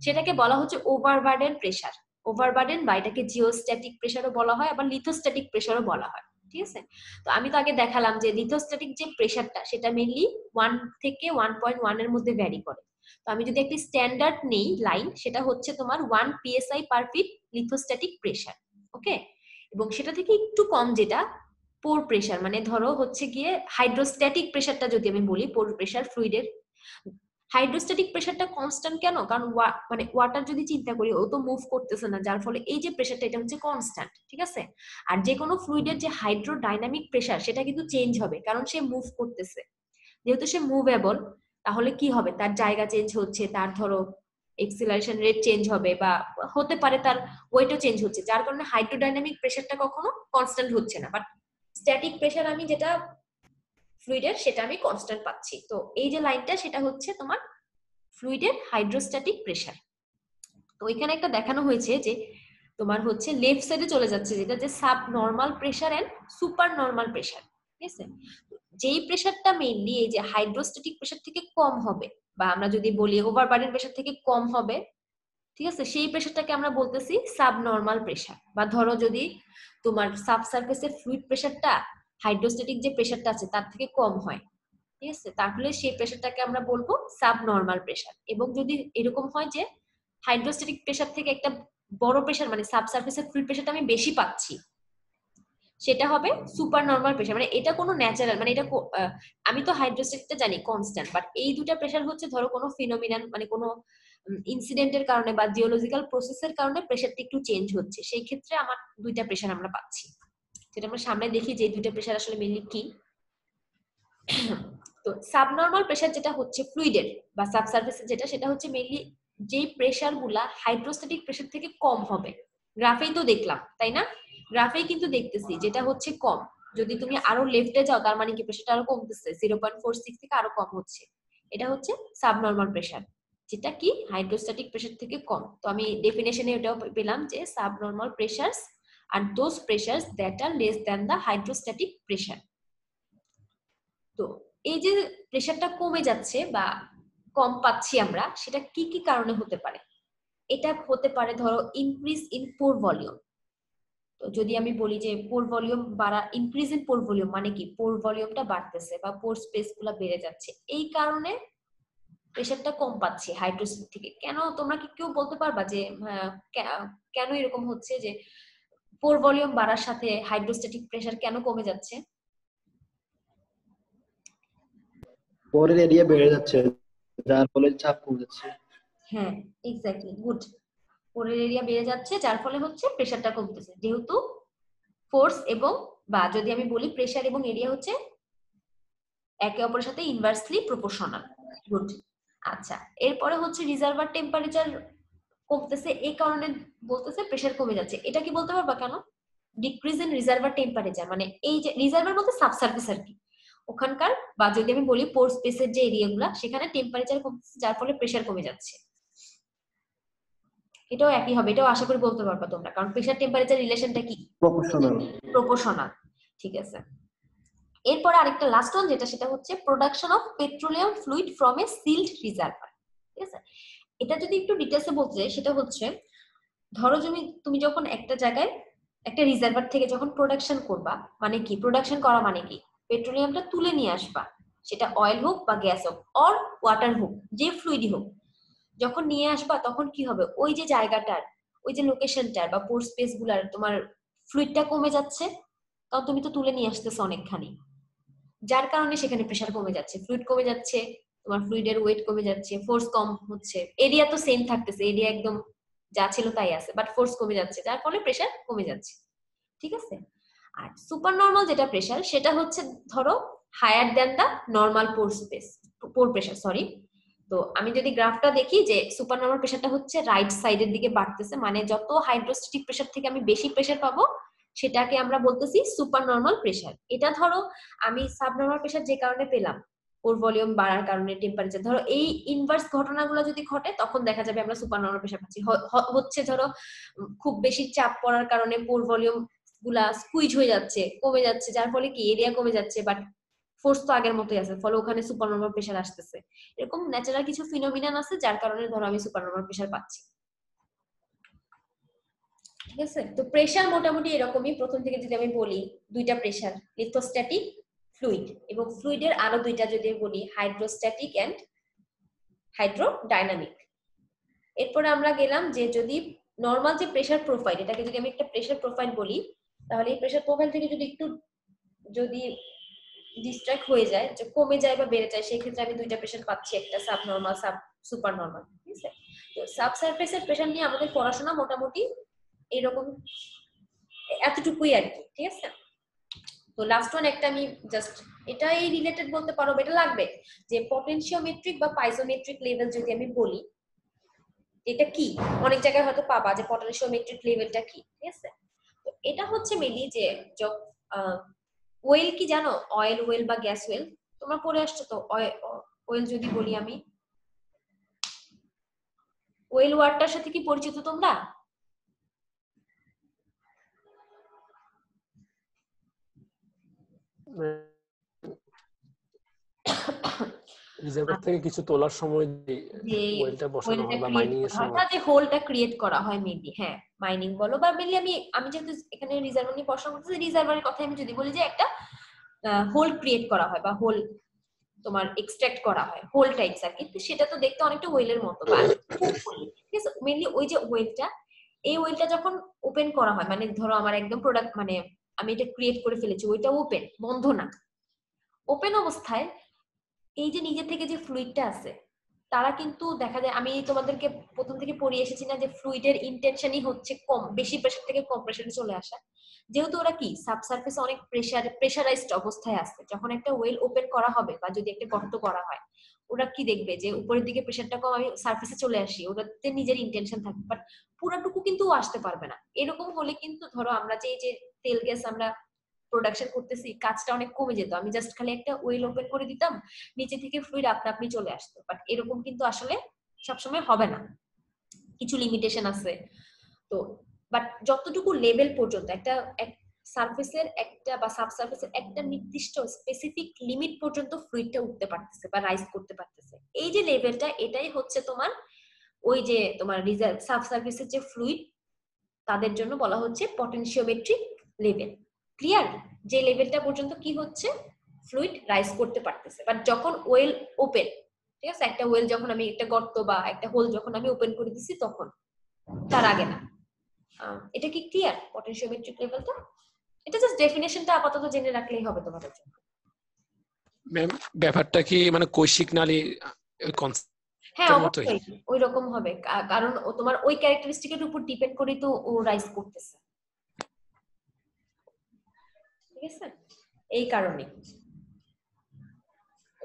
সেটাকে বলা হচ্ছে ওভারবার্ডেন প্রেসার। ওভারবার্ডেন বা এটাকে জিওস্ট্যাটিক প্রেসারও বলা হয়, আবার লিথোস্ট্যাটিক প্রেসারও বলা হয়, ঠিক আছে? তো আমি তো আগে দেখালাম যে লিথোস্ট্যাটিক যে প্রেসারটা সেটা মেইনলি 1 থেকে 1.1 এর মধ্যে ভ্যারি করে। তো আমি যদি একটি স্ট্যান্ডার্ড নেই লাইন, সেটা হচ্ছে তোমার 1 psi পার ফিট লিথোস্ট্যাটিক প্রেসার। ওকে, এবং সেটা থেকে একটু কম যেটা পোর প্রেসার, মানে ধরো হচ্ছে গিয়ে হাইড্রোস্ট্যাটিক প্রেসারটা যদি আমি বলি, পোর প্রেসার ফ্লুইডের। হাইড্রোস্ট্যাটিক প্রেসারটা কনস্ট্যান্ট কেন? কারণ মানে ওয়াটার যদি চিন্তা করি, ও তো মুভ করতেছে না, যার ফলে এই যে প্রেসারটা এটা হচ্ছে কনস্ট্যান্ট, ঠিক আছে? আর যে কোনো ফ্লুইডের যে হাইড্রোডাইনামিক প্রেসার সেটা কিন্তু চেঞ্জ হবে, কারণ সে মুভ করতেছে। যেহেতু সে মুভেবল, তাহলে কি হবে, তার জায়গা চেঞ্জ হচ্ছে, তার ধরো এক্সিলারেশন রেট চেঞ্জ হবে, বা হতে পারে তার ওয়েটও চেঞ্জ হচ্ছে, যার কারণে হাইড্রোডাইনামিক প্রেসারটা কখনো কনস্ট্যান্ট হচ্ছে না। বাট স্ট্যাটিক প্রেসার আমি যেটা ফ্লুইডের সেটা আমি কনস্ট্যান্ট পাচ্ছি। তো এই যে লাইনটা সেটা হচ্ছে তোমার ফ্লুইডের হাইড্রোস্ট্যাটিক প্রেসার। তো এখানে একটা দেখানো হয়েছে যে তোমার হচ্ছে লেফট সাইডে চলে যাচ্ছে যেটা যে sub normal pressure and super normal pressure, ঠিক আছে? যেই প্রেসারটা মেইনলি এই যে হাইড্রোস্ট্যাটিক প্রেসার থেকে কম হবে, বা আমরা যদি বলি ওভারবার্ডেন প্রেসার থেকে কম হবে, ঠিক আছে, সেই প্রেসারটাকে আমরা বলতেছি সাব নর্মাল প্রেসার। বা ধরো যদি তোমার সাব সারফেসের ফ্লুইড প্রেসারটা হাইড্রোস্ট্যাটিক যে প্রেসারটা আছে তার থেকে কম হয়, ঠিক আছে, তাহলে সেই প্রেসারটাকে আমরা বলবো সাব নর্মাল প্রেসার। এবং যদি এরকম হয় যে হাইড্রোস্ট্যাটিক প্রেসার থেকে একটা বড় প্রেসার মানে সাব সারফেসের ফ্লুইড প্রেসারটা আমি বেশি পাচ্ছি, সেটা হবে সুপার নর্মাল প্রেসার। মানে এটা কোনো ন্যাচারাল, মানে এটা আমি তো হাইড্রোস্ট্যাটিকটা জানি কনস্ট্যান্ট, বাট এই দুটা প্রেসার হচ্ছে ধরো কোনো ফিনোমিনান মানে কোনো ইনসিডেন্টের কারণে বা জিওলজিক্যাল প্রসেসের কারণে প্রেসারটা একটু চেঞ্জ হচ্ছে, সেই ক্ষেত্রে আমার দুইটা প্রেসার আমরা পাচ্ছি। যেটা আমরা সামনে দেখি যে দুইটা প্রেসার আসলে মেইনলি কি। তো সাবনর্মাল প্রেসার যেটা হচ্ছে ফ্লুইডের বা সাবসারফেসে যেটা, সেটা হচ্ছে মেইনলি যেই প্রেসার গুলা হাইড্রোস্ট্যাটিক প্রেসার থেকে কম হবে। গ্রাফেই তো দেখলাম, তাই না? গ্রাফেই কিন্তু দেখতেছি যেটা হচ্ছে কম। যদি তুমি আরো লেফটে যাও তার মানে কি প্রেসারটা আরো কমতেছে, 0.46 থেকে আরো কম হচ্ছে, এটা হচ্ছে সাবনর্মাল প্রেসার, যেটা কি হাইড্রোস্ট্যাটিক প্রেসার থেকে কম। তো আমি ডেফিনেশনে এটাও পেলাম যে subnormal pressures are those pressures that are less than the hydrostatic pressure. তো এই যে প্রেসারটা কমে যাচ্ছে বা কম পাচ্ছি আমরা, সেটা কি কি কারণে হতে পারে? এটা হতে পারে ধরো ইনক্রিজ ইন পোর ভলিউম। তো যদি আমি বলি যে পোর ভলিউম বাড়া, ইনক্রিজ ইন পোর ভলিউম মানে কি পোর ভলিউমটা বাড়তেছে বা পোর স্পেস গুলা বেড়ে যাচ্ছে, এই কারণে প্রেসারটা কম পাচ্ছি হাইড্রোস্ট্যাটিক থেকে। কেন তোমরা কি কেউ বলতে পারবা যে কেন এরকম হচ্ছে যে পোর ভলিউম বাড়ার সাথে হাইড্রোস্ট্যাটিক প্রেসার কেন কমে যাচ্ছে? পোরের এরিয়া বেড়ে যাচ্ছে, যার ফলে চাপ কমে যাচ্ছে। হ্যাঁ, এক্স্যাক্টলি, গুড। পোরের এরিয়া বেড়ে যাচ্ছে যার ফলে হচ্ছে প্রেসারটা কমতেছে, যেহেতু ফোর্স এবং বা যদি আমি বলি প্রেসার এবং এরিয়া হচ্ছে একে অপরের সাথে ইনভার্সলি প্রপোর্শনাল। গুড। আচ্ছা, এরপরে হচ্ছে রিজার্ভার টেম্পারেচার কমতেছে, এই কারণে বলতেছে প্রেসার কমে যাচ্ছে। এটা কি বলতে পারবা কেন? ডিক্রিজ ইন রিজার্ভার টেম্পারেচার মানে এই যে রিজার্ভার বলতে সাবসারফেস আর কি, ওখানকার বা যদি আমি বলি পোর স্পেসের যে এরিয়াগুলো সেখানে টেম্পারেচার কমতেছে যার ফলে প্রেসার কমে যাচ্ছে। এটাও একই হবে, এটাও আশা করি বলতে পারবা তোমরা, কারণ প্রেসার টেম্পারেচার রিলেশনটা কি? প্রপোর্শনাল। প্রপোর্শনাল, ঠিক আছে। এরপরে আরেকটা লাস্ট ওয়ান যেটা, সেটা হচ্ছে production of petroleum fluid from a sealed reservoir, ঠিক আছে। এটা যদি একটু ডিটেইলসে বলতে যাই, সেটা হচ্ছে ধরো তুমি যখন একটা জায়গায় একটা রিজার্ভার থেকে যখন প্রোডাকশন করবা, মানে কি প্রোডাকশন করা মানে কি, পেট্রোলিয়ামটা তুলে নিয়ে আসবা, সেটা অয়েল হোক বা গ্যাস হোক অর ওয়াটার হোক, যে ফ্লুইডই হোক, যখন নিয়ে আসবা তখন কি হবে, ওই যে জায়গাটার ওই যে লোকেশনটার বা পোর স্পেস গুলার তোমার ফ্লুইডটা কমে যাচ্ছে, কারণ তুমি তো তুলে নিয়ে আসতেছো অনেকখানি, যার কারণে সেখানে প্রেসার কমে যাচ্ছে, ফ্লুইড কমে যাচ্ছে, তোমার ফ্লুইডের ওয়েট কমে যাচ্ছে, ফোর্স কম হচ্ছে, এরিয়া তো সেম থাকতেছে, এরিয়া একদম যা ছিল তাই আছে, বাট ফোর্স কমে যাচ্ছে যার ফলে প্রেসার কমে যাচ্ছে, ঠিক আছে। আর সুপার নর্মাল যেটা প্রেসার, সেটা হচ্ছে ধরো হায়ার দ্যান দা নর্মাল পোর স্পেস, পোর প্রেসার, সরি। তো আমি যদি গ্রাফটা দেখি যে সুপার নর্মাল প্রেসারটা হচ্ছে রাইট সাইডের দিকে বাড়তেছে, মানে যত হাইড্রোস্ট্যাটিক প্রেসার থেকে আমি বেশি প্রেসার পাবো সেটাকে আমরা বলতেছি সুপার নর্মাল প্রেসার। এটা ধরো আমি সাবনর্মাল প্রেসার যে কারণে পেলাম, পোর ভলিউম বাড়ার কারণে টেম্পারেচার, ধরো এই ইনভার্স ঘটনাগুলো যদি ঘটে তখন দেখা যাবে আমরা সুপার নর্মাল প্রেসার পাচ্ছি। হচ্ছে ধরো খুব বেশি চাপ পড়ার কারণে পোর ভলিউম গুলা স্কুইজ হয়ে যাচ্ছে, কমে যাচ্ছে, যার ফলে কি এরিয়া কমে যাচ্ছে, বাট ফোর্স তো আগের মতোই আছে, ফলে ওখানে সুপার নর্মাল প্রেসার আসতেছে। এরকম ন্যাচারাল কিছু ফিনোমিনান আছে যার কারণে ধরো আমি সুপার নর্মাল প্রেসার পাচ্ছি, ঠিক আছে। তো প্রেসার মোটামুটি এরকমই, প্রথম থেকে যদি আমি বলি দুইটা প্রেসার, লিথোস্ট্যাটিক, ফ্লুইড, এবং ফ্লুইডের আরো দুইটা যদি বলি হাইড্রোস্ট্যাটিক এন্ড হাইড্রোডাইনামিক। এরপরে আমরা গেলাম যে যদি নর্মাল যে প্রেসার প্রোফাইল, এটাকে যদি আমি একটা প্রেসার প্রোফাইল বলি, তাহলে এই প্রেসার প্রোফাইল থেকে যদি একটু যদি ডিস্ট্রাক্ট হয়ে যায়, যে কমে যায় বা বেড়ে যায়, সেই ক্ষেত্রে আমি দুইটা প্রেসার পাচ্ছি, একটা সাবনর্মাল, সুপার নর্মাল, ঠিক আছে। তো সাবসারফেসের প্রেসার নিয়ে আমাদের পড়াশোনা মোটামুটি এরকম এতটুকুই আর কি, ঠিক আছে। তো লাস্ট ওয়ান একটা আমি জাস্ট এটাই রিলেটেড বলতে পারো, এটা লাগবে যে পটেনশিওমেট্রিক বা পাইজোমেট্রিক লেভেল যদি আমি বলি এটা কি, অনেক জায়গায় হয়তো পাবা যে পটেনশিওমেট্রিক লেভেলটা কি, ঠিক আছে। তো এটা হচ্ছে মেনলি যে ওয়েল কি জানো? অয়েল ওয়েল বা গ্যাস ওয়েল তোমরা পড়ে আসছো তো। ওয়েল যদি বলি আমি, ওয়েল ওয়ার্ডটার সাথে কি পরিচিত তোমরা? রিজার্ভার থেকে কিছু তোলার সময় যে ওয়েলটা বসানো ওয়েলটা হয় বা ক্রিয়েট মাইনিং এর করা হয়, সময়। না যে হোলটা ক্রিয়েট করা হয় মেবি, হ্যাঁ মাইনিং বলো বা মেনলি আমি যেহেতু এখানে রিজার্ভার নিয়ে পড়াশোনা করতেছি, রিজার্ভারের কথা আমি যদি বলি যে একটা হোল ক্রিয়েট করা হয় বা হোল তোমার এক্সট্রাক্ট করা হয়, হোল টাইপস আর কি। তো সেটা তো দেখতে অনেকটা ওয়েলের মতো বা ঠিক আছে। মেনলি ওই যে ওয়েলটা, এই ওয়েলটা যখন ওপেন করা হয়, মানে ধরো আমার একদম প্রোডাক্ট, মানে আমি এটা ক্রিয়েট করে ফেলেছি, ওইটা ওপেন, বন্ধ না। ওপেন অবস্থায় এই যে নিজে থেকে যে ফ্লুইডটা আছে, তারা কিন্তু দেখা যায়, আমি তোমাদেরকে প্রথম থেকে পড়িয়ে এসেছি না যে ফ্লুইডের ইন্টেনশনই হচ্ছে কম, বেশি প্রেসার থেকে কম প্রেসারে চলে আসা। যেহেতু ওরা কি সাবসারফেসে অনেক প্রেসারাইজড অবস্থায় আছে, যখন একটা ওয়েল ওপেন করা হবে বা যদি একটা গর্ত করা হয়, ওরা কি দেখবে যে উপরের দিকে প্রেসারটা কম, আমি সারফেসে চলে আসি, ওটাতে নিজের ইন্টেনশন থাকবে, বাট পুরাটুকু কিন্তু আসতে পারবে না। এরকম হলে কিন্তু ধরো আমরা যে তেল গ্যাস আমরা প্রোডাকশন করতেছি, কাজটা অনেক কমে যেত। আমি জাস্ট খালি একটা ওয়েল ওপেন করে দিতাম, নিচে থেকে ফ্লুইড আপনা আপনি চলে আসতো। বাট এরকম কিন্তু আসলে সবসময় হবে না, কিছু লিমিটেশন আছে। তো বাট যতটুকু লেভেল পর্যন্ত একটা সারফেসের একটা বা সাবসারফেসের একটা নির্দিষ্ট স্পেসিফিক লিমিট পর্যন্ত ফ্লুইডটা উঠতে পারতেছে বা রাইজ করতে পারতেছে, এই যে লেভেলটা, এটাই হচ্ছে তোমার ওই যে তোমার রিজার্ভ সাবসারফেসের যে ফ্লুইড, তাদের জন্য বলা হচ্ছে পটেনশিওমেট্রিক লেভেল। ক্লিয়ার? যে লেভেলটা পর্যন্ত কি হচ্ছে, ফ্লুইড রাইজ করতে পারতেছে। বাট যখন ওয়েল ওপেন, ঠিক আছে, একটা ওয়েল যখন আমি একটা গর্ত বা একটা হোল যখন আমি ওপেন করে দিছি, তখন, তার আগে না। এটা কি ক্লিয়ার পটেনশিওমেট্রিক লেভেলটা? এটা জাস্ট ডেফিনেশনটা আপাতত জেনে রাখলেই হবে তোমাদের জন্য। ম্যাম ব্যাপারটা কি মানে কৈশিক নালী হ্যাঁ কনসেপ্টের মতোই? অবশ্যই ওই রকম হবে, কারণ ও তোমার ওই ক্যারেক্টারিস্টিকের উপর ডিপেন্ড করে তো ও রাইজ করতেছে, ঠিক আছে, এই কারণে।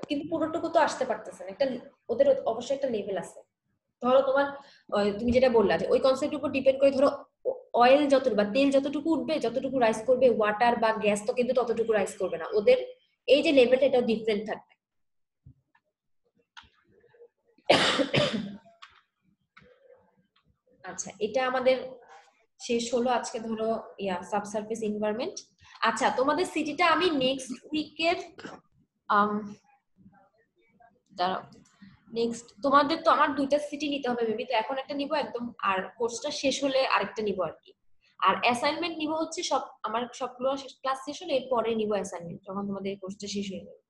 কিন্তু পুরোটুকু তো আসতে পারতেছে না, একটা ওদের অবশ্যই একটা লেভেল আছে। ধরো তোমার তুমি যেটা বললা যে ওই কনসেপ্টের উপর ডিপেন্ড করে, ধরো অয়েল যতটুকু বা তেল যতটুকু উঠবে, যতটুকু রাইজ করবে, ওয়াটার বা গ্যাস তো কিন্তু ততটুকু রাইজ করবে না। ওদের এই যে লেভেলটা, এটাও ডিফারেন্ট থাকবে। আচ্ছা, এটা আমাদের শেষ হলো আজকে, ধরো সাবসারফেস এনভায়রনমেন্ট। আচ্ছা, তোমাদের সিটিটা আমি নেক্সট উইকের দাঁড়াও, নেক্সট তোমাদের তো আমার দুইটা সিটি নিতে হবে মেবি, তো এখন একটা নিব একদম, আর কোর্সটা শেষ হলে আরেকটা নিব আর কি। আর অ্যাসাইনমেন্ট নিব হচ্ছে সব, আমার সবগুলো ক্লাস শেষ হলে এরপরে নিব অ্যাসাইনমেন্ট, যখন তোমাদের কোর্সটা শেষ হয়ে যাবে।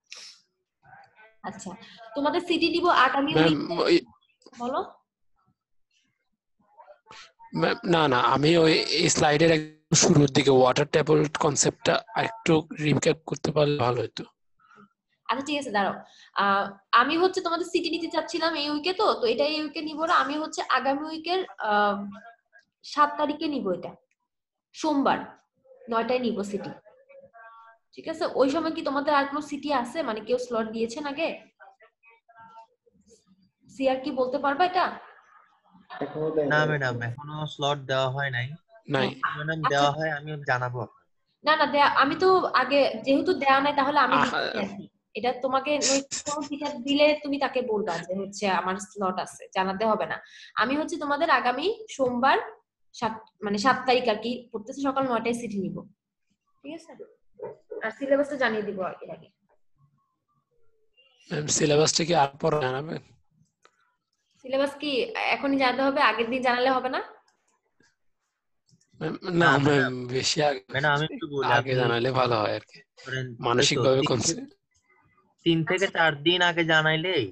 আচ্ছা, তোমাদের সিটি নিব আগামী ম্যাম উইক। বলো। না না, আমি ওই স্লাইডের একদম শুরুর দিকে ওয়াটার টেবল কনসেপ্টটা আরেকটু রিক্যাপ করতে পারলে ভালো হতো। আচ্ছা ঠিক আছে, দাঁড়াও। আমি হচ্ছে তোমাদের সিটি নিতে চাচ্ছিলাম এই উইকে, তো তো এটা এই উইকে নিব না, আমি হচ্ছে আগামী উইকের 7 তারিখে নিব, এটা সোমবার 9টায় নিব সিটি। ঠিক আছে, ওই সময় কি তোমাদের আর কোনো সিটি আছে, মানে কেউ স্লট দিয়েছেন আগে? সিআর কি বলতে পারবা এটা? এখনো দেয় না নাই। ম্যাডাম, এখনো স্লট দেওয়া হয় নাই। নাই। ম্যাডাম আচ্ছা, দেওয়া হয় আমি জানাবো আপনাকে। না না আমি তো আগে যেহেতু দেয়া নাই, তাহলে আমি আহ, দিচ্ছি আর কি। এটা তোমাকে কোনো টিচার দিলে তুমি তাকে বলবা যে হচ্ছে আমার স্লট আছে, জানাতে হবে না। আমি হচ্ছে তোমাদের আগামী সোমবার 7 তারিখ আর কি পড়তেছে, সকাল 9টায় সিটি নিব। ঠিক আছে, আর সিলেবাসটা জানিয়ে দিব এর আগে। ম্যাম সিলেবাসটা কি আর পরে জানাবেন? সিলেবাস কি এখনই জানাতে হবে? আগের দিন জানালে হবে না? না না ম্যাম, ম্যাডাম, বেশি ম্যাডাম আমি একটু বলি, আগে আপনি জানালে ভালো হয় আর কি, ধরেন মানসিক এই তো ভাবে 3 থেকে 4 দিন আগে জানাইলেই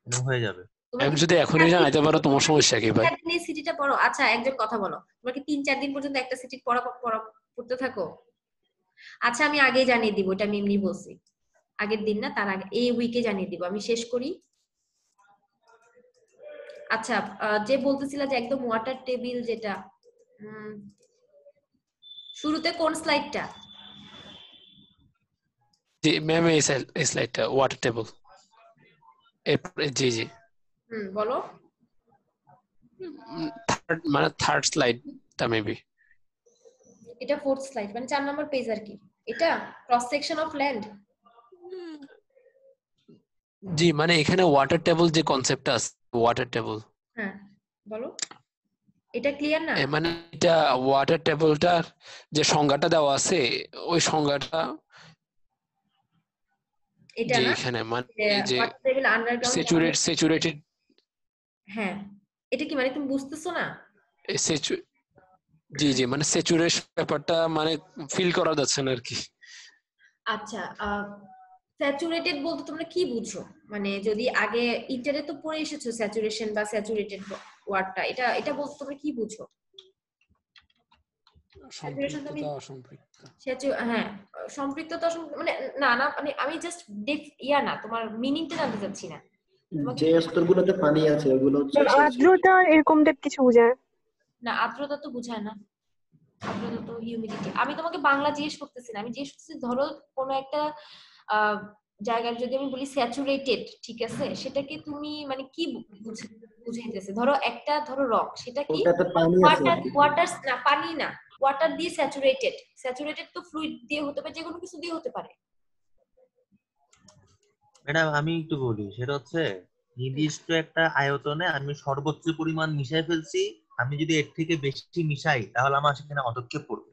হয়ে যাবে। তোমরা ম্যাম কি যদি এখনই জানাইতে পারো তোমার সমস্যা কি ভাই? 3-4 দিনের সিটিটা পড়ো? আচ্ছা একজন কথা বলো, তোমরা কি 3-4 দিন পর্যন্ত একটা সিটি পড়তে থাকো? আচ্ছা আমি আগেই জানিয়ে দিব, এটা আমি এমনি বলছি, আগের দিন না, তার আগে এই উইকে জানিয়ে দিব, আমি শেষ করি। আচ্ছা, যে বলতেছিলা যে একদম ওয়াটার টেবিল যেটা, শুরুতে কোন স্লাইডটা? জি ম্যাম, এই স্লাইডটা ওয়াটার টেবল। জি জি, বলো। মানে থার্ড স্লাইডটা মেবি। এটা 4th স্লাইড, মানে 4 নম্বর পেজ আর কি। এটা ক্রস সেকশন অফ ল্যান্ড। জি, মানে এখানে ওয়াটার টেবল যে কনসেপ্টটা আছে, ওয়াটার টেবল, হ্যাঁ বলো, এটা ক্লিয়ার না? মানে এটা ওয়াটার টেবলটার যে সংজ্ঞাটা দেওয়া আছে, ওই সংজ্ঞাটা এটা যে না, এখানে মানে যে ওয়াটার টেবিল আন্ডারগ্রাউন্ড। স্যাচুরেটেড, হ্যাঁ, এটা কি মানে তুমি বুঝতেছো না? জি জি, মানে স্যাচুরেশন ব্যাপারটা মানে ফিল করা যাচ্ছে না আর কি। আচ্ছা, স্যাচুরেটেড বলতে তোমরা কি বুঝো? মানে যদি আগে ইন্টারে তো পড়ে এসেছো স্যাচুরেশন বা স্যাচুরেটেড ওয়ার্ডটা, এটা এটা বলতে তোমরা কি বুঝো? স্যাচুরেশন তুমি সম্পৃক্ততা, অসম্পৃক্ত, হ্যাঁ সম্পৃক্ততা মানে না না, মানে আমি জাস্ট না, তোমার মিনিংটা জানতে চাচ্ছি না। যে স্তরগুলোতে পানি আছে ওগুলো হচ্ছে আর্দ্রতা এরকম টাইপ কিছু বোঝায় না, আর্দ্রতা তো বোঝায় না, আর্দ্রতা তো হিউমিডিটি। আমি তোমাকে বাংলা জিজ্ঞেস করতেছি না, আমি জিজ্ঞেস করতেছি ধরো কোনো একটা জায়গার যদি আমি বলি স্যাচুরেটেড, ঠিক আছে, সেটাকে তুমি মানে কি বুঝাইতেছে? ধরো একটা ধরো রক, সেটা কি ওটাতে পানি আছে ওয়াটার, ওয়াটার না, পানি না, ওয়াটার দিয়ে স্যাচুরেটেড। স্যাচুরেটেড তো ফ্লুইড দিয়ে হতে পারে, যে কোনো কিছু দিয়ে হতে পারে। ম্যাডাম আমি একটু বলি, সেটা হচ্ছে নির্দিষ্ট একটা আয়তনে আমি সর্বোচ্চ পরিমাণ মিশাই ফেলছি, আমি যদি এর থেকে বেশি মিশাই তাহলে আমার সেখানে পদক্ষেপ পড়বে,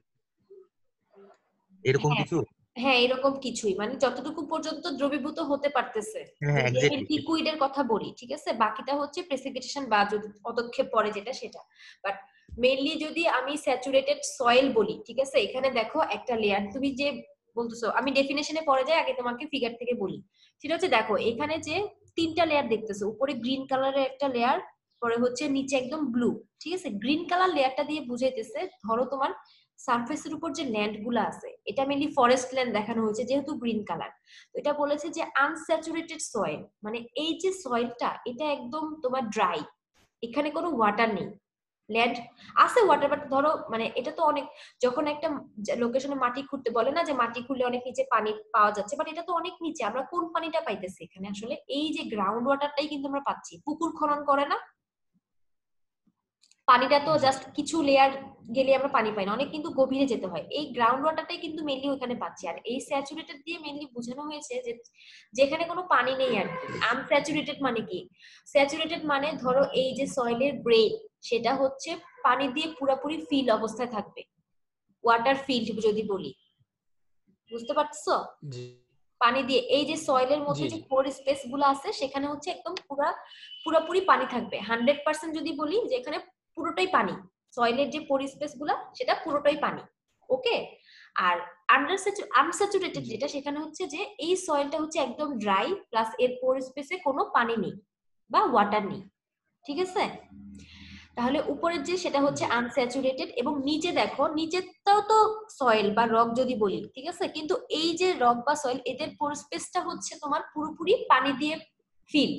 এরকম হ্যাঁ কিছু। হ্যাঁ, এরকম কিছুই, মানে যতটুকু পর্যন্ত দ্রবীভূত হতে পারতেছে, হ্যাঁ যদি আমি এক্স্যাক্টলি। লিকুইডের কথা বলি, ঠিক আছে, বাকিটা হচ্ছে প্রেসিপিটেশন বা যদি পদক্ষেপ পড়ে যেটা সেটা। বাট মেইনলি যদি আমি স্যাচুরেটেড সয়েল বলি, ঠিক আছে, এখানে দেখো একটা লেয়ার, তুমি যে বলতেছো, আমি ডেফিনেশনে পড়ে যাই, আগে তোমাকে ফিগার থেকে বলি। সেটা হচ্ছে দেখো এখানে যে তিনটা লেয়ার দেখতেছো, উপরে গ্রিন কালারের একটা লেয়ার, পরে হচ্ছে নিচে একদম ব্লু, ঠিক আছে। গ্রিন কালার লেয়ারটা দিয়ে বুঝাইতেছে ধরো তোমার সারফেসের উপর যে ল্যান্ড গুলো আছে, এটা মেনলি ফরেস্ট ল্যান্ড দেখানো হয়েছে যেহেতু গ্রিন কালার। তো এটা বলেছে যে আনস্যাচুরেটেড সয়েল, মানে এই যে সয়েলটা এটা একদম তোমার ড্রাই, এখানে কোনো ওয়াটার নেই। ল্যান্ড আছে ওয়াটার, বাট ধরো মানে এটা তো অনেক, যখন একটা লোকেশনে মাটি খুঁড়তে বলে না যে মাটি খুঁড়লে অনেক নিচে পানি পাওয়া যাচ্ছে, বাট এটা তো অনেক নিচে, আমরা কোন পানিটা পাইতেছি এখানে? আসলে এই যে গ্রাউন্ড ওয়াটারটাই কিন্তু আমরা পাচ্ছি। পুকুর খনন করে না, পানিটা তো জাস্ট কিছু লেয়ার গেলে আমরা পানি পাই না, অনেক কিন্তু গভীরে যেতে হয়। এই গ্রাউন্ড ওয়াটারটাই কিন্তু মেনলি ওখানে পাচ্ছি। আর এই স্যাচুরেটেড দিয়ে মেনলি বোঝানো হয়েছে যে যেখানে কোনো পানি নেই আর কি। আনস্যাচুরেটেড মানে কি? স্যাচুরেটেড মানে ধরো এই যে সয়েলের ব্রেন, সেটা হচ্ছে পানি দিয়ে পুরোপুরি ফিল অবস্থায় থাকবে, ওয়াটার ফিল্ড যদি বলি, বুঝতে পারছো? জি পানি দিয়ে এই যে সয়েলের মধ্যে জি যে জি, পোর স্পেস গুলো আছে সেখানে হচ্ছে একদম পুরোপুরি পানি থাকবে। 100% যদি বলি যে এখানে পুরোটাই পানি, সয়েলের যে পোর স্পেস গুলা সেটা পুরোটাই পানি, ওকে। আর আনস্যাচুরেটেড যেটা, সেখানে হচ্ছে যে এই সয়েলটা হচ্ছে একদম ড্রাই, প্লাস এর পোর স্পেসে কোনো পানি নেই বা ওয়াটার নেই, ঠিক আছে। তাহলে উপরের যে সেটা হচ্ছে জি আনস্যাচুরেটেড, এবং নিচে দেখো নিচেরটাও তো সয়েল বা রক যদি বলি, ঠিক আছে, কিন্তু এই যে রক বা সয়েল এদের পোর স্পেসটা হচ্ছে তোমার পুরোপুরি পানি দিয়ে ফিল,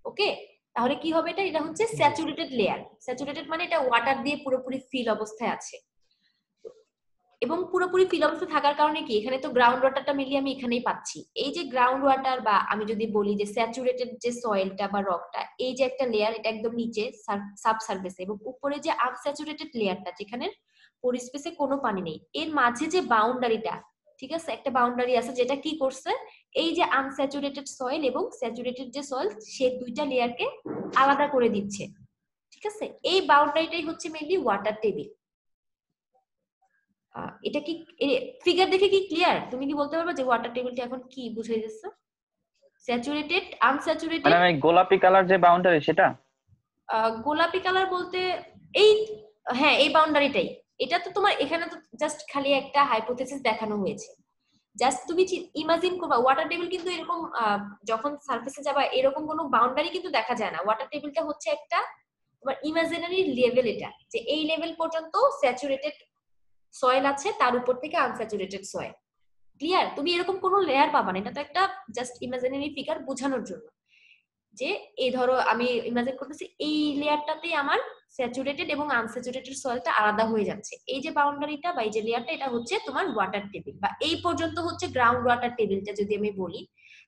ওকে। তাহলে কি হবে? এটা এটা হচ্ছে জি স্যাচুরেটেড লেয়ার। স্যাচুরেটেড মানে এটা ওয়াটার দিয়ে পুরোপুরি ফিল অবস্থায় আছে। এবং পুরোপুরি ফিল অবস্থায় থাকার কারণে কি, এখানে তো গ্রাউন্ড ওয়াটারটা মিলিয়ে আমি এখানেই পাচ্ছি। এই যে গ্রাউন্ড ওয়াটার, বা আমি যদি বলি যে স্যাচুরেটেড যে সয়েলটা বা রকটা, এই যে একটা লেয়ার, এটা একদম নিচে সাব সারফেসে, এবং উপরে যে আনস্যাচুরেটেড লেয়ারটা যেখানে পরিস্পেসে কোনো পানি নেই, এর মাঝে যে বাউন্ডারিটা, ঠিক আছে, একটা বাউন্ডারি আছে যেটা কি করছে, এই যে আনস্যাচুরেটেড সয়েল এবং স্যাচুরেটেড যে সয়েল, সে দুইটা লেয়ারকে আলাদা করে দিচ্ছে, ঠিক আছে। এই বাউন্ডারিটাই হচ্ছে মেইনলি ওয়াটার টেবিল। এটা কি ফিগার দেখে কি ক্লিয়ার? তুমি কি বলতে পারবে যে ওয়াটার টেবিলটা এখন কি বুঝাই যাচ্ছে? Saturated, unsaturated. মানে এই গোলাপি কালার যে বাউন্ডারি সেটা? গোলাপি কালার বলতে এই, হ্যাঁ এই বাউন্ডারিটাই। এটা তো তোমার এখানে তো জাস্ট খালি একটা হাইপোথেসিস দেখানো হয়েছে। জাস্ট তুমি ইমাজিন করবা ওয়াটার টেবিল কিন্তু এরকম যখন সারফেসে যাবা এরকম কোনো বাউন্ডারি কিন্তু দেখা যায় না। ওয়াটার টেবিলটা হচ্ছে একটা তোমার ইমাজিনারি লেভেল, এটা যে এই লেভেল পর্যন্ত স্যাচুরেটেড সয়েল আছে, তার উপর থেকে আনস্যাচুরেটেড সয়েল। ক্লিয়ার? তুমি এরকম কোনো লেয়ার পাবা না, এটা তো একটা জাস্ট ইমাজিনারি ফিগার বোঝানোর জন্য, যে এই ধরো আমি ইমাজিন করতেছি এই লেয়ারটাতেই আমার স্যাচুরেটেড এবং আনস্যাচুরেটেড সয়েলটা আলাদা হয়ে যাচ্ছে। এই যে বাউন্ডারিটা বা এই যে লেয়ারটা, এটা হচ্ছে তোমার ওয়াটার টেবিল, বা এই পর্যন্ত হচ্ছে গ্রাউন্ড ওয়াটার টেবিলটা। যদি আমি বলি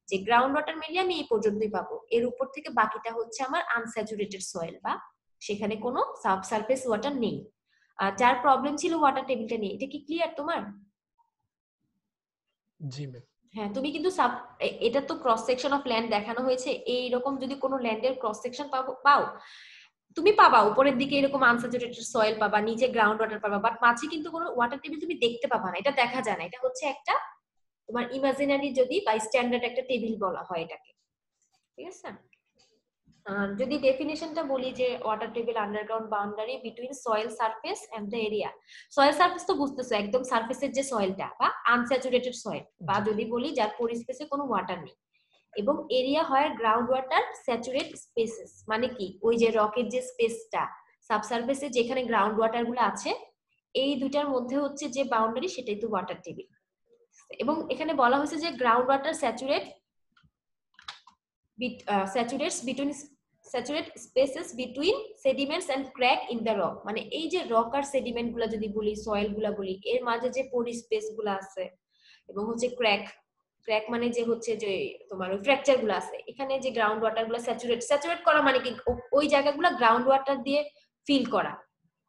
যে গ্রাউন্ড ওয়াটার মিলিয়ে আমি এই পর্যন্তই পাবো, এর উপর থেকে বাকিটা হচ্ছে আমার আনস্যাচুরেটেড সয়েল, বা সেখানে কোনো সাবসারফেস ওয়াটার নেই। যার প্রবলেম ছিল ওয়াটার টেবিলটা নিয়ে, এটা কি ক্লিয়ার তোমার? জি ম্যাম। হ্যাঁ, তুমি কিন্তু এটা তো ক্রস সেকশন অফ ল্যান্ড দেখানো হয়েছে। এইরকম যদি কোনো ল্যান্ডের ক্রস সেকশন পাও তুমি পাবা উপরের দিকে এরকম আনস্যাচুরেটেড সয়েল পাবা, নিচে গ্রাউন্ড ওয়াটার পাবা, বাট মাঝে কিন্তু কোনো ওয়াটার টেবিল তুমি দেখতে পাবা না, এটা দেখা যায় না। এটা হচ্ছে একটা তোমার ইমাজিনারি যদি বা স্ট্যান্ডার্ড একটা টেবিল বলা হয় এটাকে, ঠিক আছে? যদি ডেফিনেশনটা বলি যে water table underground boundary between soil surface and the area. Soil surface তো বুঝতেছো, একদম সারফেসের যে সয়েলটা বা আনস্যাচুরেটেড সয়েল, বা যদি বলি যার পরিস্পেসে কোনো ওয়াটার নেই, এবং এরিয়া হয় গ্রাউন্ড ওয়াটার স্যাচুরেট স্পেসেস। মানে কি, ওই যে রকের যে স্পেসটা সাবসারফেসে যেখানে গ্রাউন্ড ওয়াটার গুলো আছে, এই দুইটার মধ্যে হচ্ছে যে বাউন্ডারি সেটাই তো ওয়াটার টেবিল। এবং এখানে বলা হয়েছে যে groundwater saturate spaces between sediments and crack in the rock. মানে এই যে রক আর সেডিমেন্ট গুলা যদি বলি, সয়েল গুলা বলি, এর মাঝে যে পোরি স্পেস গুলা আছে, এবং হচ্ছে ক্র্যাক মানে যে হচ্ছে যে তোমার ওই ফ্র্যাকচার গুলো আছে, এখানে যে গ্রাউন্ড ওয়াটার গুলো স্যাচুরেট করা মানে কি, ওই জায়গাগুলো গ্রাউন্ড ওয়াটার দিয়ে ফিল করা।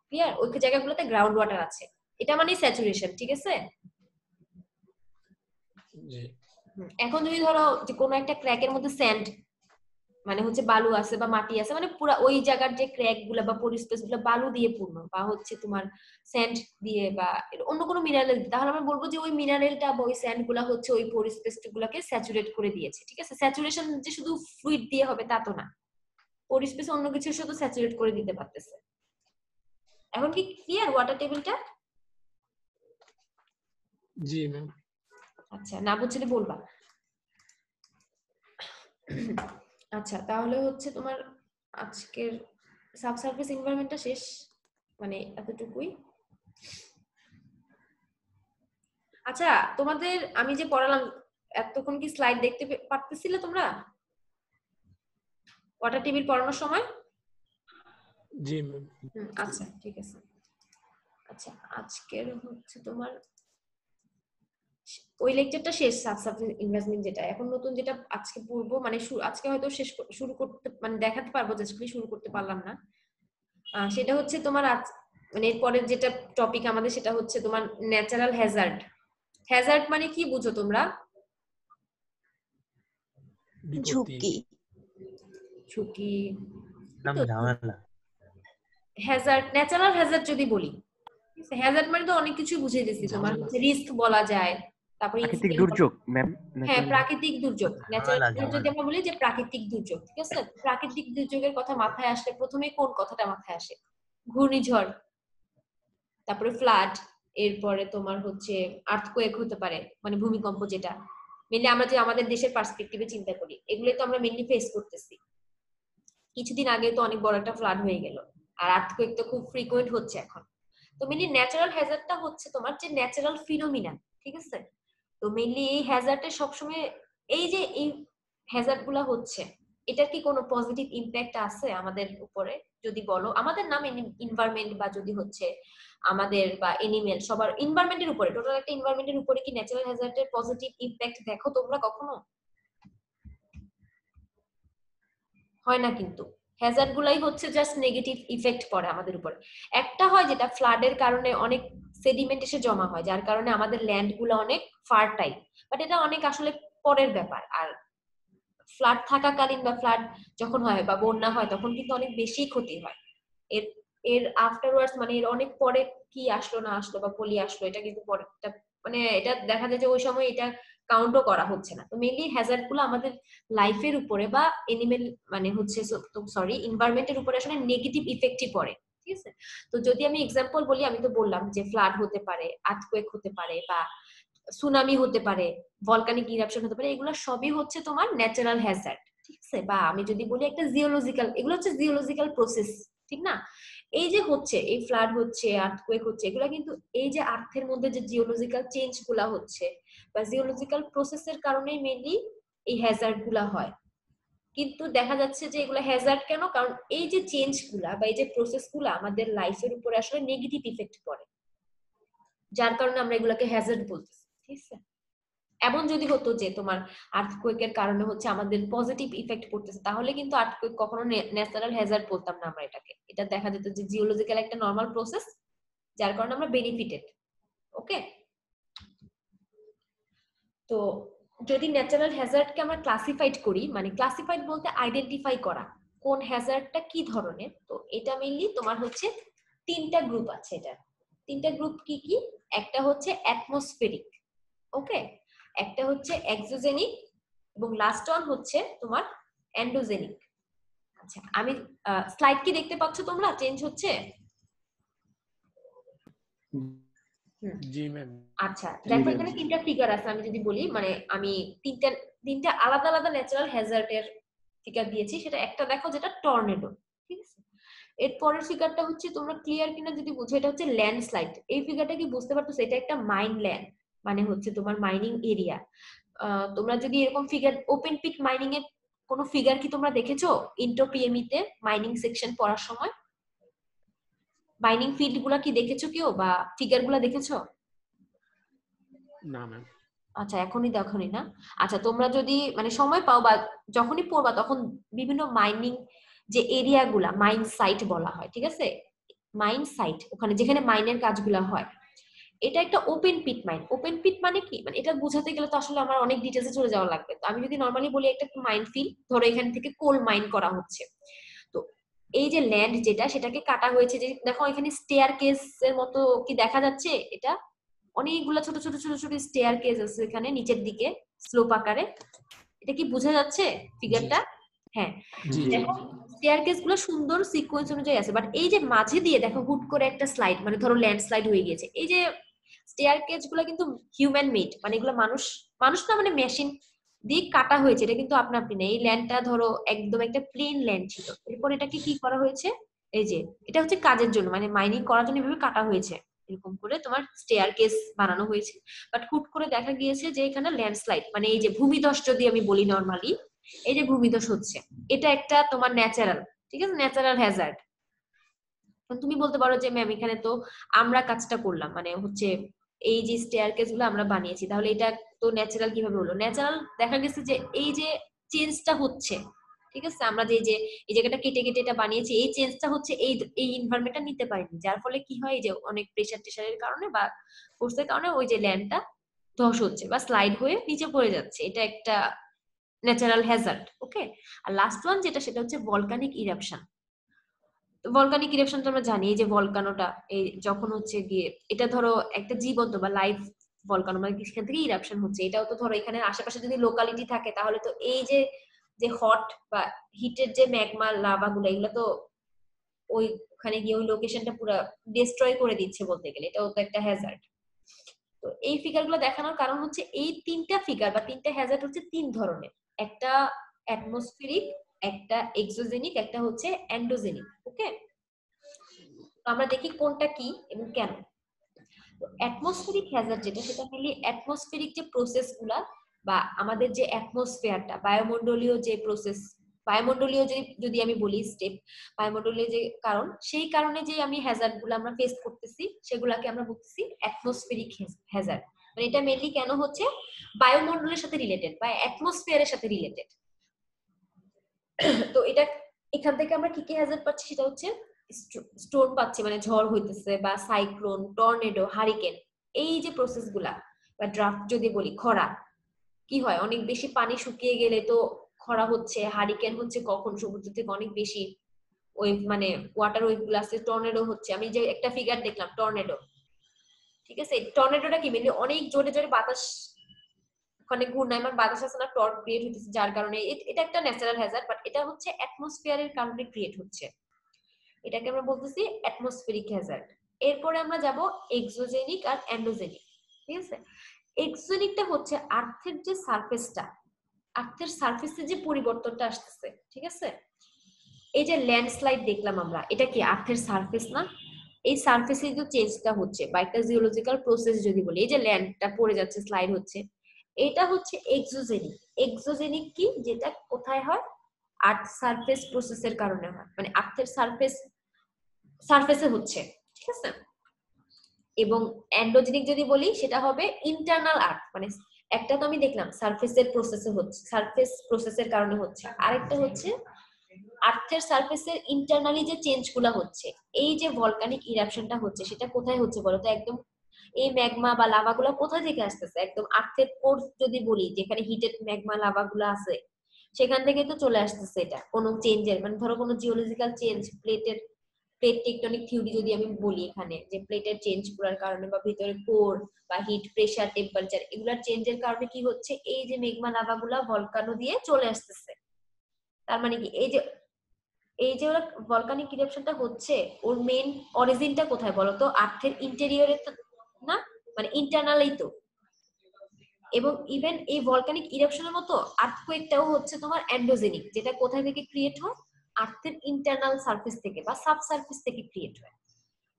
ক্লিয়ার? ওই জায়গাগুলোতে গ্রাউন্ড ওয়াটার আছে, এটা মানে স্যাচুরেশন। ঠিক আছে? জি। এখন যদি ধরো যে কোনো একটা ক্র্যাকের মধ্যে স্যান্ড মানে হচ্ছে বালু আছে বা মাটি আছে, মানে পুরো ওই জায়গার যে ক্র্যাক গুলা বা পরিস্পেস গুলো বালু দিয়ে পূর্ণ, বা হচ্ছে তোমার স্যান্ড দিয়ে বা অন্য কোনো মিনারেল, তাহলে আমরা বলবো যে ওই মিনারেলটা বা ওই স্যান্ড গুলা হচ্ছে ওই পরিস্পেস গুলাকে স্যাচুরেট করে দিয়েছে। ঠিক আছে? স্যাচুরেশন যে শুধু ফ্লুইড দিয়ে হবে তা তো না, পরিস্পেস অন্য কিছুর সাথে স্যাচুরেট করে দিতে পারতেছে। এখন কি ক্লিয়ার ওয়াটার টেবিলটা? জি ম্যাম। আচ্ছা, না বুঝলে বলবা। আচ্ছা, তাহলে হচ্ছে তোমার আজকের সাবসারফেস এনভায়রনমেন্টটা শেষ, মানে এতটুকুই। আচ্ছা, তোমাদের আমি যে পড়ালাম এতক্ষণ কি স্লাইড দেখতে পারতেছিলে তোমরা ওয়াটার টেবিল পড়ানোর সময়? জি ম্যাম। আচ্ছা, ঠিক আছে। আচ্ছা, আজকের হচ্ছে তোমার ওই লেকচারটা শেষ, সাবসারফেস ইনভেস্টমেন্ট যেটা এখন নতুন যেটা আজকে পড়বো, মানে আজকে হয়তো শেষ শুরু করতে মানে দেখাতে পারবো, জাস্ট শুরু করতে পারলাম না। সেটা হচ্ছে তোমার মানে এরপরের যেটা টপিক আমাদের সেটা হচ্ছে তোমার ন্যাচারাল হ্যাজার্ড। হ্যাজার্ড মানে কি বুঝো তোমরা? ঝুঁকি। ঝুঁকি, নাম ঝামেলা। হ্যাজার্ড, ন্যাচারাল হ্যাজার্ড যদি বলি, হ্যাজার্ড মানে তো অনেক কিছু বুঝিয়ে দিচ্ছি। তোমার রিস্ক বলা যায়, তারপরে প্রাকৃতিক দুর্যোগ ম্যাম। হ্যাঁ, প্রাকৃতিক দুর্যোগ। ন্যাচারাল ঝামেলা। যদি আমরা বলি যে প্রাকৃতিক দুর্যোগ, ঠিক আছে? প্রাকৃতিক দুর্যোগের কথা মাথায় আসলে প্রথমে কোন কথাটা মাথায় আসে? ঘূর্ণিঝড়, তারপরে ফ্লাড, এরপরে তোমার হচ্ছে আর্থকোয়েক হতে পারে, মানে ভূমিকম্প, যেটা মেনলি আমরা যে আমাদের দেশের পার্সপেক্টিভে চিন্তা করি, এগুলোই তো আমরা মেনলি ফেস করতেছি। কিছুদিন আগে তো অনেক বড় একটা ফ্লাড হয়ে গেল, আর আর্থকোয়েক তো খুব ফ্রিকুয়েন্ট হচ্ছে এখন। তো মেনলি ন্যাচারাল হ্যাজার্ডটা হচ্ছে তোমার যে ন্যাচারাল ফিনোমিনা, ঠিক আছে? তো মেনলি এই হ্যাজার্ডে সবসময় এই যে এই হ্যাজার্ড গুলা হচ্ছে, এটার কি কোনো পজিটিভ ইম্প্যাক্ট আছে আমাদের উপরে? যদি বলো, আমাদের নাম এনভায়রনমেন্ট, বা যদি হচ্ছে আমাদের বা এনিমেল, সবার এনভায়রনমেন্টের উপরে, টোটাল একটা এনভায়রনমেন্টের উপরে কি ন্যাচারাল হ্যাজার্ডের পজিটিভ ইম্প্যাক্ট দেখো তোমরা কখনো? হয় না কিন্তু। হ্যাজার্ড গুলাই হচ্ছে জাস্ট নেগেটিভ ইফেক্ট পড়ে আমাদের উপর। একটা হয় যেটা ফ্লাডের কারণে অনেক সেডিমেন্ট এসে জমা হয়, যার কারণে আমাদের ল্যান্ড গুলো অনেক ফার্টাইল, বাট এটা অনেক আসলে পরের ব্যাপার। আর ফ্লাড থাকাকালীন বা ফ্লাড যখন হয় বা বন্যা হয় তখন কিন্তু অনেক বেশি ক্ষতি হয়। এর এর আফটারওয়ার্ডস মানে এর অনেক পরে কি আসলো না আসলো বা পলি আসলো, এটা কিন্তু পরে মানে এটা দেখা যায় যে ওই সময় এটা কাউন্টও করা হচ্ছে না। তো মেইনলি হ্যাজার্ড গুলো আমাদের লাইফের উপরে বা এনিমেল মানে হচ্ছে সরি এনভায়রনমেন্টের উপরে আসলে নেগেটিভ ইফেক্টই পড়ে। ঠিক আছে? তো যদি আমি এক্সাম্পল বলি, আমি তো বললাম যে ফ্লাড হতে পারে, আর্থকোয়েক হতে পারে, বা সুনামি হতে পারে, ভলকানিক ইরাপশন হতে পারে, এগুলো সবই হচ্ছে তোমার ন্যাচারাল হ্যাজার্ড। ঠিক আছে? বা আমি যদি বলি একটা জিওলজিক্যাল, এগুলো হচ্ছে জিওলজিক্যাল প্রসেস, ঠিক না? এই যে হচ্ছে এই ফ্লাড হচ্ছে, আর্থকোয়েক হচ্ছে, এগুলা কিন্তু এই যে আর্থের মধ্যে যে জিওলজিক্যাল চেঞ্জ গুলা হচ্ছে বা জিওলজিক্যাল প্রসেসের কারণেই মেইনলি এই হ্যাজার্ড গুলা হয়। কিন্তু দেখা যাচ্ছে যে এগুলা হ্যাজার্ড কেন? কারণ এই যে চেঞ্জ গুলা বা এই যে প্রসেস গুলা আমাদের লাইফের উপরে আসলে নেগেটিভ ইফেক্ট পড়ে, যার কারণে আমরা এগুলাকে হ্যাজার্ড বলতেছি। ঠিক আছে? এমন যদি হতো যে তোমার আর্থকোয়েকের কারণে হচ্ছে আমাদের পজিটিভ ইফেক্ট পড়তেছে, তাহলে কিন্তু আর্থকোয়েক কখনো ন্যাচারাল হ্যাজার্ড বলতাম না আমরা এটাকে। এটা দেখা যেত যে জিওলজিক্যাল একটা নরমাল প্রসেস, যার কারণে আমরা বেনিফিটেড। ওকে? তো যদি ন্যাচারাল হ্যাজার্ডকে আমরা ক্লাসিফাইড করি, মানে ক্লাসিফাইড বলতে আইডেন্টিফাই করা কোন হ্যাজার্ডটা কি ধরনের, তো এটা মেইনলি তোমার হচ্ছে তিনটা গ্রুপ আছে। এটা তিনটা গ্রুপ কি কি? একটা হচ্ছে অ্যাটমসফেরিক, ওকে, একটা হচ্ছে এক্সোজেনিক, এবং লাস্ট ওয়ান হচ্ছে তোমার এন্ডোজেনিক। আচ্ছা, আমি স্লাইড কি দেখতে পাচ্ছ তোমরা? চেঞ্জ হচ্ছে? জি ম্যাম। আচ্ছা, দেখো এখানে তিনটা ফিগার আছে। আমি যদি বলি, মানে আমি তিনটা আলাদা আলাদা ন্যাচারাল হ্যাজার্ডের ফিগার দিয়েছি। সেটা একটা দেখো যেটা টর্নেডো, ঠিক আছে। এর পরের ফিগারটা হচ্ছে, তোমরা ক্লিয়ার কিনা যদি বুঝো, এটা হচ্ছে ল্যান্ডস্লাইড। এই ফিগারটা কি বুঝতে পারছো? এটা একটা মাইন ল্যান্ড, মানে হচ্ছে তোমার মাইনিং এরিয়া। তোমরা যদি এরকম ফিগার, ওপেন পিট মাইনিং এর কোনো ফিগার কি তোমরা দেখেছো ইন্টো পিএমই তে মাইনিং সেকশন পড়ার সময়? মাইনিং ফিল্ড গুলা কি দেখেছো কেউ, বা ফিগার গুলা দেখেছো? না ম্যাম। আচ্ছা, এখনই দেখোনি না? আচ্ছা, তোমরা যদি মানে সময় পাও বা যখনই পড়বা, তখন বিভিন্ন মাইনিং যে এরিয়া গুলা মাইন সাইট বলা হয়, ঠিক আছে। মাইন সাইট, ওখানে যেখানে মাইনের কাজগুলা হয়, এটা একটা ওপেন পিট মাইন। ওপেন পিট মানে কি, মানে এটা বোঝাতে গেলে তো আসলে আমার অনেক ডিটেলসে চলে যাওয়া লাগবে। তো আমি যদি নরমালি বলি, একটা মাইন ফিল্ড, ধরো এখান থেকে কোল মাইন করা হচ্ছে। তো এই যে ল্যান্ড যেটা, সেটাকে কাটা হয়েছে। যে দেখো এখানে স্টেয়ার কেস এর মতো কি দেখা যাচ্ছে? এটা অনেকগুলো ছোট ছোট ছোট ছোট স্টেয়ার কেস আছে এখানে নিচের দিকে স্লোপ আকারে। এটা কি বোঝা যাচ্ছে ফিগারটা? হ্যাঁ, দেখো স্টেয়ার কেস গুলো সুন্দর সিকোয়েন্স অনুযায়ী আছে, বাট এই যে মাঝে দিয়ে দেখো হুট করে একটা স্লাইড, মানে ধরো ল্যান্ডস্লাইড হয়ে গিয়েছে। এই যে স্টেয়ার কেস গুলো কিন্তু হিউম্যান মেড, মানে এগুলো মানুষ না, মানে মেশিন দিয়ে কাটা হয়েছে। এটা কিন্তু আপনা আপনি না। এই ল্যান্ডটা ধরো একদম একটা প্লেন ল্যান্ড ছিল, এরপর এটাকে কি করা হয়েছে, এই যে এটা হচ্ছে কাজের জন্য, মানে মাইনিং করার জন্য এভাবে কাটা হয়েছে, এরকম করে তোমার স্টেয়ার কেস বানানো হয়েছে। বাট হুট করে দেখা গিয়েছে যে এখানে ল্যান্ডস্লাইড, মানে এই যে ভূমিধস যদি আমি বলি নরমালি, এই যে ভূমিধস হচ্ছে, এটা একটা তোমার ন্যাচারাল, ঠিক আছে, ন্যাচারাল হ্যাজার্ড। তুমি বলতে পারো যে ম্যাম এখানে তো আমরা কাজটা করলাম, মানে হচ্ছে এই যে স্টেয়ারকেস গুলো আমরা বানিয়েছি, তাহলে এটা তো ন্যাচারাল কিভাবে হলো? ন্যাচারাল দেখা গেছে যে এই যে চেঞ্জটা হচ্ছে, ঠিক আছে, আমরা যে এই জায়গাটা কেটে কেটে এটা বানিয়েছি, এই চেঞ্জটা হচ্ছে এই এনভায়রনমেন্টটা নিতে পারিনি, যার ফলে কি হয়, যে অনেক প্রেসার টেসারের কারণে বা ফোর্সের কারণে ওই যে ল্যান্ডটা ধস হচ্ছে বা স্লাইড হয়ে নিচে পড়ে যাচ্ছে। এটা একটা ন্যাচারাল হ্যাজার্ড, ওকে। আর লাস্ট ওয়ান যেটা, সেটা হচ্ছে ভলকানিক ইরাপশন। ভলকানিক ইরাপশন তো আমরা জানি, এই যে ভলকানোটা এই যখন হচ্ছে গিয়ে, এটা ধরো একটা জীবন্ত বা লাইভ ভলকানো, মানে সেখান থেকে ইরাপশন হচ্ছে। এটাও তো ধরো এখানে আশেপাশে যদি লোকালিটি থাকে, তাহলে তো এই যে যে হট বা হিটের যে ম্যাগমা লাভা গুলো, এগুলো তো ওইখানে গিয়ে ওই লোকেশনটা পুরো ডিস্ট্রয় করে দিচ্ছে বলতে গেলে। এটাও তো একটা হ্যাজার্ড। তো এই ফিগার গুলো দেখানোর কারণ হচ্ছে, এই তিনটা ফিগার বা তিনটা হ্যাজার্ড হচ্ছে তিন ধরনের। একটা অ্যাটমসফেরিক, একটা এক্সোজেনিক, একটা হচ্ছে এন্ডোজেনিক, ওকে। আমরা দেখি কোনটা কি এবং কেন। অ্যাটমসফেরিক হ্যাজার্ড যেটা, সেটা মেনলি অ্যাটমসফেরিক যে প্রসেস গুলা বা আমাদের যে অ্যাটমসফিয়ারটা, বায়ুমণ্ডলীয় যে প্রসেস, বায়ুমণ্ডলীয় যদি আমি বলি স্টেপ, বায়ুমণ্ডলীয় যে কারণ, সেই কারণে যে আমি হ্যাজার্ড গুলো আমরা ফেস করতেছি, সেগুলাকে আমরা বলতেছি অ্যাটমসফেরিক হ্যাজার্ড। মানে এটা মেনলি কেন হচ্ছে, বায়ুমণ্ডলের সাথে রিলেটেড বা অ্যাটমসফিয়ারের সাথে রিলেটেড। তো এটা এখান থেকে আমরা কি কি হ্যাজার্ড পাচ্ছি, সেটা হচ্ছে স্টোর্ম পাচ্ছি, মানে ঝড় হইতেছে, বা সাইক্লোন, টর্নেডো, হারিকেন, এই যে প্রসেস গুলা, বা ড্রাফট যদি বলি, খরা কি হয়, অনেক বেশি পানি শুকিয়ে গেলে তো খরা হচ্ছে, হারিকেন হচ্ছে কখন সমুদ্র থেকে অনেক বেশি ওয়েভ, মানে ওয়াটার ওয়েভ গুলো আসছে, টর্নেডো হচ্ছে। আমি যে একটা ফিগার দেখলাম টর্নেডো, ঠিক আছে, টর্নেডোটা কি মেনলি অনেক জোরে জোরে বাতাস, ওখানে ঘূর্ণায়মান বাতাস আছে না, টর্ক ক্রিয়েট হচ্ছে, যার কারণে এটা একটা ন্যাচারাল হ্যাজার্ড, বাট এটা হচ্ছে অ্যাটমসফিয়ারের কারণে ক্রিয়েট হচ্ছে, এটাকে আমরা বলতেছি অ্যাটমসফেরিক হ্যাজার্ড। এরপরে আমরা যাব এক্সোজেনিক আর এন্ডোজেনিক, ঠিক আছে। এক্সোজেনিকটা হচ্ছে আর্থের যে সারফেসটা, আর্থের সারফেসে যে পরিবর্তনটা আসতেছে, ঠিক আছে। এই যে ল্যান্ডস্লাইড দেখলাম আমরা, এটা কি আর্থের সারফেস না? এই সারফেসে যে চেঞ্জটা হচ্ছে বা একটা জিওলজিক্যাল প্রসেস যদি বলি, এই যে ল্যান্ডটা পড়ে যাচ্ছে, স্লাইড হচ্ছে, এটা হচ্ছে এক্সোজেনিক। এক্সোজেনিক কি, যেটা কোথায় হয়, আর্থ সারফেস প্রসেসের কারণে হয়, মানে আর্থের সারফেসে হচ্ছে, ঠিক আছে। এবং এন্ডোজেনিক যদি বলি, সেটা হবে ইন্টারনাল আর্থ, মানে একটা তো আমি দেখলাম সারফেসের প্রসেসে হচ্ছে, সারফেস প্রসেসের কারণে হচ্ছে, আরেকটা হচ্ছে আর্থের সারফেসের ইন্টারনালি যে চেঞ্জ গুলা হচ্ছে। এই যে ভলকানিক ইরাপশনটা হচ্ছে, সেটা কোথায় হচ্ছে বলতো, একদম এই ম্যাগমা বা লাভাগুলো কোথা থেকে আসতেছে? একদম আর্থের কোর যদি বলি, যেখানে হিটেড ম্যাগমা লাভাগুলো আছে সেখান থেকে তো চলে আসতেছে। এটা কোনো চেঞ্জের মানে ধরো কোনো geological change, plate tectonic theory যদি আমি বলি এখানে, যে প্লেটের চেঞ্জ করার কারণে বা ভিতরে কোর বা হিট, প্রেসার, টেম্পারেচার এগুলার চেঞ্জের কারণে কি হচ্ছে, এই যে মেগমা লাভাগুলা ভলকানো দিয়ে চলে আসতেছে। তার মানে কি এই যে ওরা ভলকানিক ইরাপশনটা হচ্ছে, ওর মেইন অরিজিনটা কোথায় বলতো? আর্থের ইন্টেরিয়রে তো না, মানে ইন্টারনালেই তো। এবং ইভেন এই ভলকানিক ইরাপশনের মতো আর্থকোয়েকটাও হচ্ছে তোমার এন্ডোজেনিক, যেটা কোথায় থেকে ক্রিয়েট হয়? আর্থের ইন্টারনাল সারফেস থেকে বা সাব সারফেস থেকে ক্রিয়েট হয়।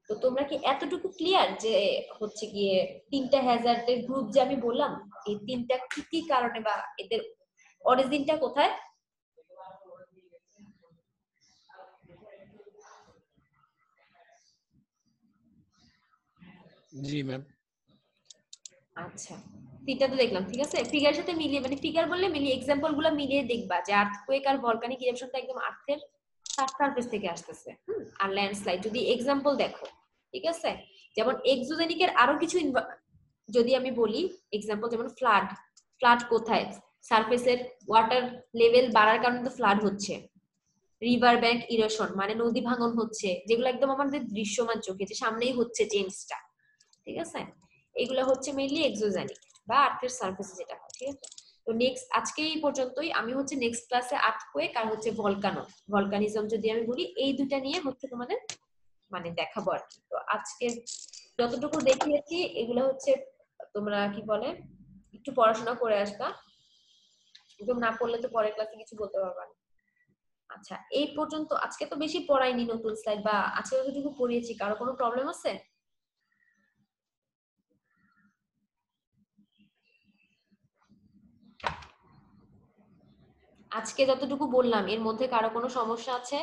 তো তোমরা কি এতটুকু ক্লিয়ার যে হচ্ছে গিয়ে তিনটা হ্যাজার্ডের গ্রুপ যে আমি বললাম, এই তিনটা কি কি কারণে বা এদের অরিজিনটা কোথায়? জি ম্যাম। আচ্ছা, তিনটা তো দেখলাম, ঠিক আছে। ফিগারের সাথে মিলিয়ে, মানে ফিগার বললে মিলিয়ে এক্সাম্পল গুলো মিলিয়ে দেখবা যে আর্থকোয়েক আর ভলকানিক ইরাপশনটা একদম আর্থের সারফেস থেকে আসতেছে। আর ল্যান্ডস্লাইড যদি এক্সাম্পল দেখো, ঠিক আছে, যেমন এক্সোজেনিকের আরো কিছু যদি আমি বলি এক্সাম্পল, যেমন ফ্লাড। ফ্লাড কোথায়? সারফেসের ওয়াটার লেভেল বাড়ার কারণে তো ফ্লাড হচ্ছে। রিভার ব্যাংক ইরোশন মানে নদী ভাঙন হচ্ছে, যেগুলো একদম আমাদের দৃশ্যমান চোখে যে সামনেই হচ্ছে চেঞ্জটা, ঠিক আছে। এগুলো হচ্ছে মেইনলি এক্সোজেনিক বা আর্থের সারফেসে যেটা হয়, ঠিক আছে। তো নেক্সট আজকে এই পর্যন্তই। আমি হচ্ছে নেক্সট ক্লাসে আর্থকোয়েক আর হচ্ছে ভলকানিজম যদি আমি বলি, এই দুটা নিয়ে হচ্ছে তোমাদের মানে দেখাবো আর কি। তো আজকে যতটুকু দেখিয়েছি এগুলো হচ্ছে তোমরা কি বলে একটু পড়াশোনা করে আসবা, একদম না পড়লে তো পরের ক্লাসে কিছু বলতে পারবা না। আচ্ছা, এই পর্যন্ত। আজকে তো বেশি পড়াইনি নতুন স্লাইড, বা আজকে যতটুকু পড়িয়েছি কারো কোনো প্রবলেম আছে? আজকে যতটুকু বললাম এর মধ্যে কারো কোনো সমস্যা আছে?